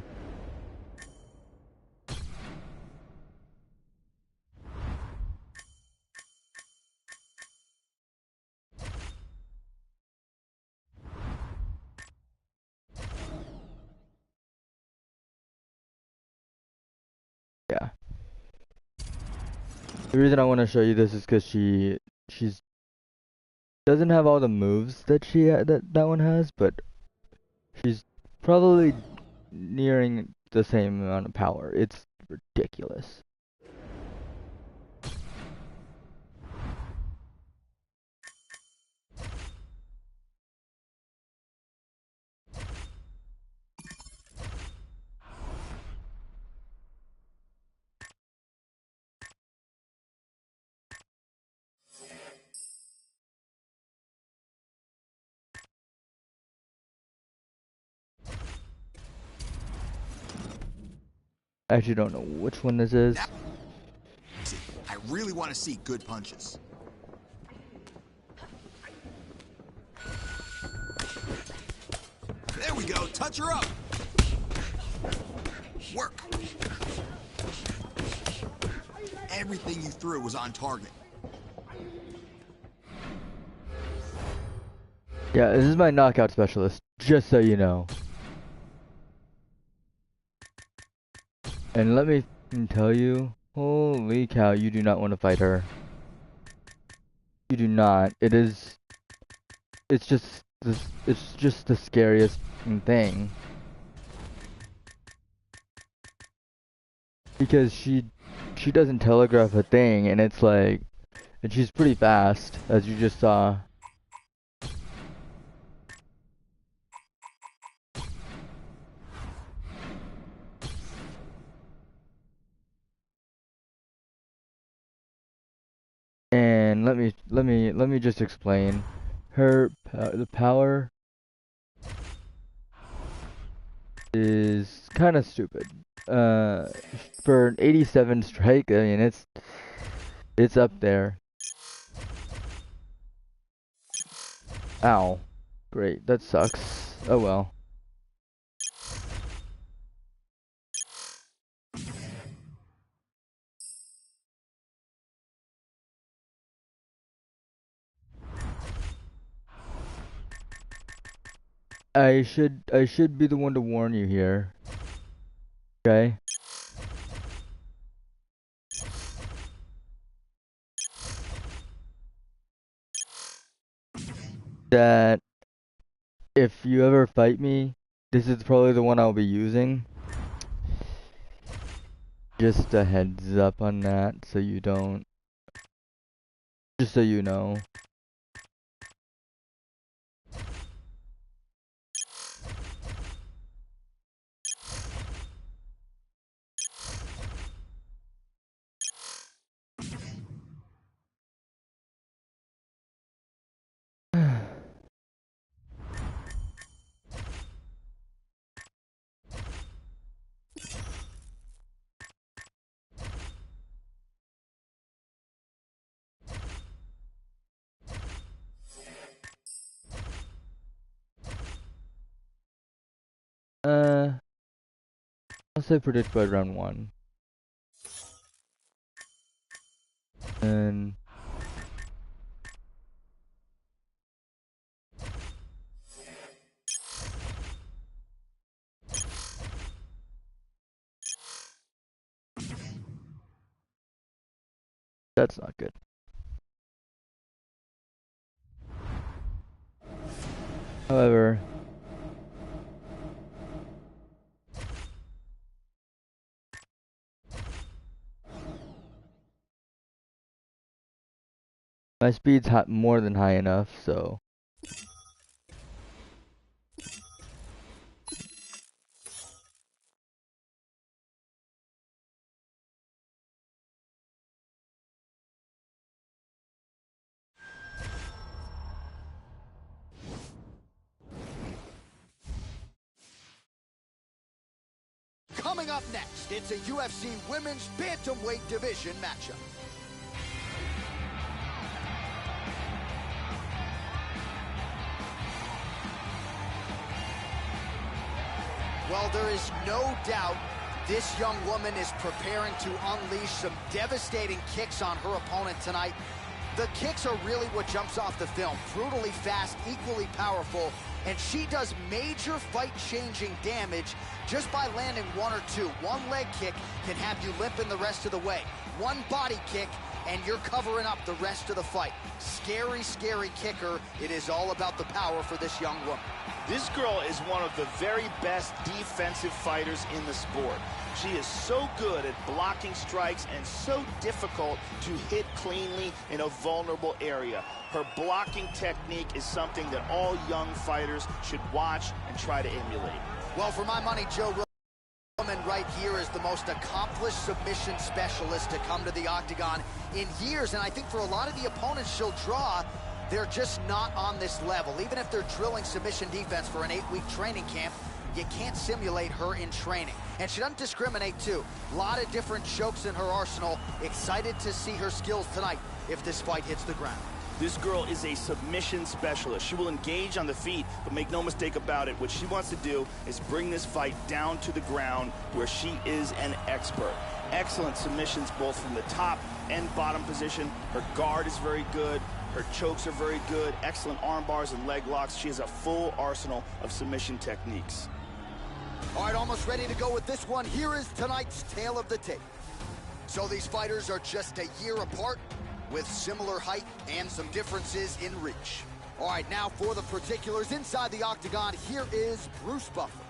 Yeah. The reason I want to show you this is because she's doesn't have all the moves that that one has, but she's probably nearing the same amount of power. It's ridiculous. I actually don't know which one this is. I really want to see good punches. There we go. Touch her up. Work. Everything you threw was on target. Yeah, this is my knockout specialist, just so you know. And let me tell you, holy cow, you do not want to fight her. You do not. It's just the scariest thing. Because she doesn't telegraph a thing, and it's like, and she's pretty fast, as you just saw. And let me just explain. The power is kind of stupid. For an 87 strike, I mean it's up there. Ow. Great, that sucks. Oh well. I should be the one to warn you here. Okay? That if you ever fight me, this is probably the one I'll be using. Just a heads up on that, so you don't. Just so you know. I'll say predict by round 1. And that's not good. However, my speed's more than high enough, so. Coming up next, it's a UFC Women's Bantamweight Division matchup. Well, there is no doubt this young woman is preparing to unleash some devastating kicks on her opponent tonight. The kicks are really what jumps off the film. Brutally fast, equally powerful, and she does major fight-changing damage just by landing one or two. One leg kick can have you limping the rest of the way. One body kick, and you're covering up the rest of the fight. Scary, scary kicker. It is all about the power for this young woman. This girl is one of the very best defensive fighters in the sport. She is so good at blocking strikes and so difficult to hit cleanly in a vulnerable area. Her blocking technique is something that all young fighters should watch and try to emulate. Well, for my money, Joe, woman right here is the most accomplished submission specialist to come to the octagon in years, and I think for a lot of the opponents she'll draw, they're just not on this level. Even if they're drilling submission defense for an 8-week training camp, you can't simulate her in training. And she doesn't discriminate, too. A lot of different chokes in her arsenal. Excited to see her skills tonight if this fight hits the ground. This girl is a submission specialist. She will engage on the feet, but make no mistake about it, what she wants to do is bring this fight down to the ground where she is an expert. Excellent submissions both from the top and bottom position. Her guard is very good. Her chokes are very good. Excellent arm bars and leg locks. She has a full arsenal of submission techniques. All right, almost ready to go with this one. Here is tonight's tale of the tape. So these fighters are just a year apart, with similar height and some differences in reach. All right, now for the particulars inside the octagon, here is Bruce Buffer.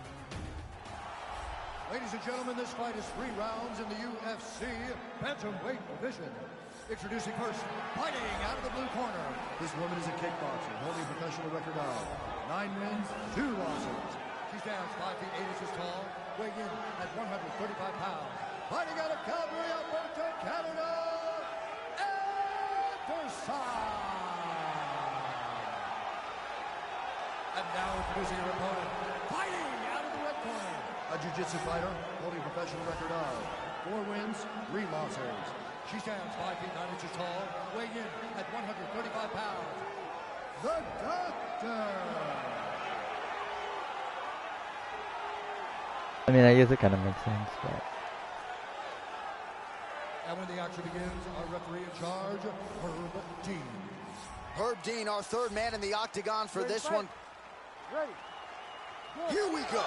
Ladies and gentlemen, this fight is 3 rounds in the UFC bantamweight division. Introducing first, fighting out of the blue corner. This woman is a kickboxer, holding a professional record of 9 wins, 2 losses. She stands 5 feet 8 inches tall, weighing in at 135 pounds. Fighting out of Calgary, Alberta, Canada, and now introducing her opponent, fighting out of the red corner. A jiu-jitsu fighter holding a professional record of 4 wins, 3 losses. She stands 5 feet 9 inches tall, weighing in at 135 pounds. The Doctor. I mean, I guess it kind of makes sense, but... And when the action begins, our referee in charge, Herb Dean. Herb Dean, our third man in the octagon for this one. Ready. Here we go.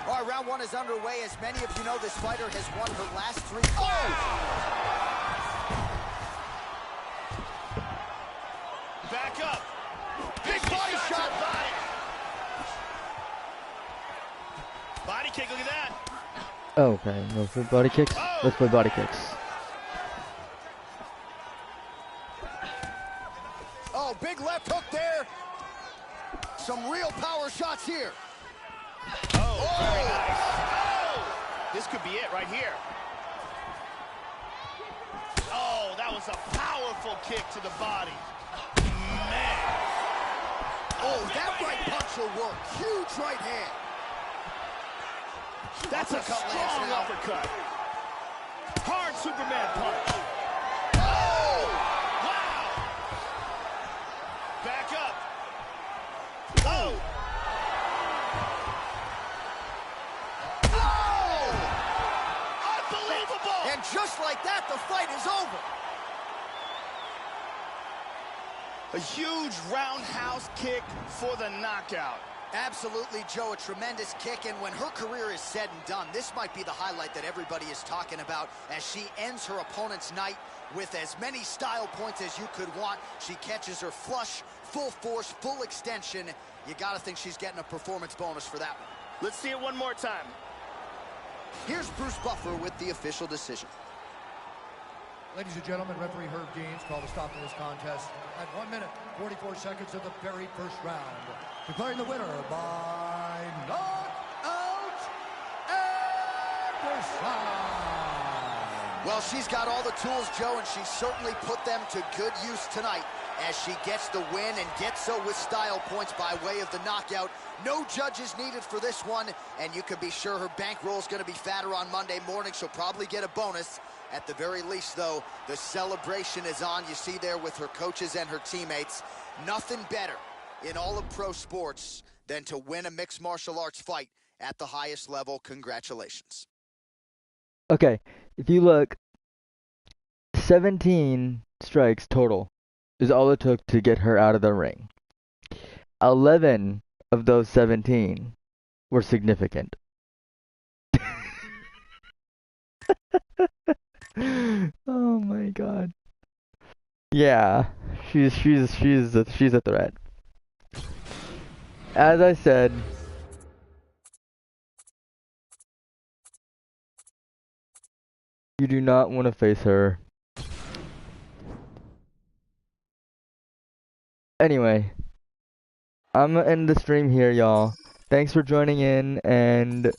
All right, round 1 is underway. As many of you know, this fighter has won her last 3 fights. Back up. Big body shot. Body kick, look at that. Oh, okay, no for body kicks. Let's play body kicks. Oh, big left hook there. Some real power shots here. Oh, very nice. Oh, this could be it right here. Oh, that was a powerful kick to the body. Man. Oh, that right punch will work. Huge right hand. That's a strong uppercut. Hard Superman punch. Oh! Wow! Back up. Oh! Oh! Unbelievable! And just like that, the fight is over. A huge roundhouse kick for the knockout. Absolutely, Joe, a tremendous kick, and when her career is said and done, this might be the highlight that everybody is talking about as she ends her opponent's night with as many style points as you could want. She catches her flush, full force, full extension. You gotta think she's getting a performance bonus for that one. Let's see it one more time. Here's Bruce Buffer with the official decision. Ladies and gentlemen, referee Herb Dean's called a stop to this contest at 1 minute, 44 seconds of the very first round. Declaring the winner by knockout and decide. Well, she's got all the tools, Joe, and she certainly put them to good use tonight as she gets the win and gets so with style points by way of the knockout. No judges needed for this one, and you can be sure her bankroll is going to be fatter on Monday morning. She'll probably get a bonus. At the very least, though, the celebration is on. You see there with her coaches and her teammates. Nothing better in all of pro sports than to win a mixed martial arts fight at the highest level. Congratulations. Okay, if you look, 17 strikes total is all it took to get her out of the ring. 11 of those 17 were significant. Oh my god. Yeah, she's a threat. As I said, you do not want to face her. Anyway, I'm gonna end the stream here, y'all. Thanks for joining in, and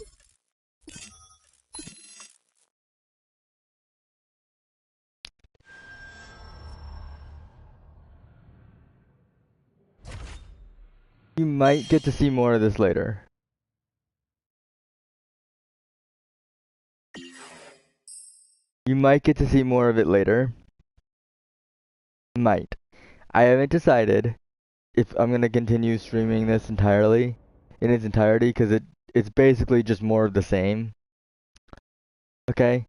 you might get to see more of this later. You might get to see more of it later. Might. I haven't decided if I'm gonna continue streaming this entirely, in its entirety, because it's basically just more of the same. Okay?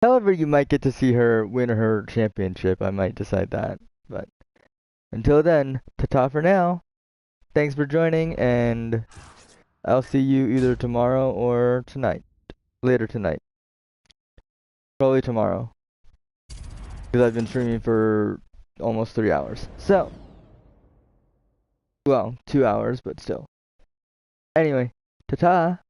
However, you might get to see her win her championship. I might decide that. But until then, ta-ta for now. Thanks for joining, and I'll see you either tomorrow or tonight. Later tonight. Probably tomorrow. Because I've been streaming for almost 3 hours. So, well, 2 hours, but still. Anyway, ta-ta!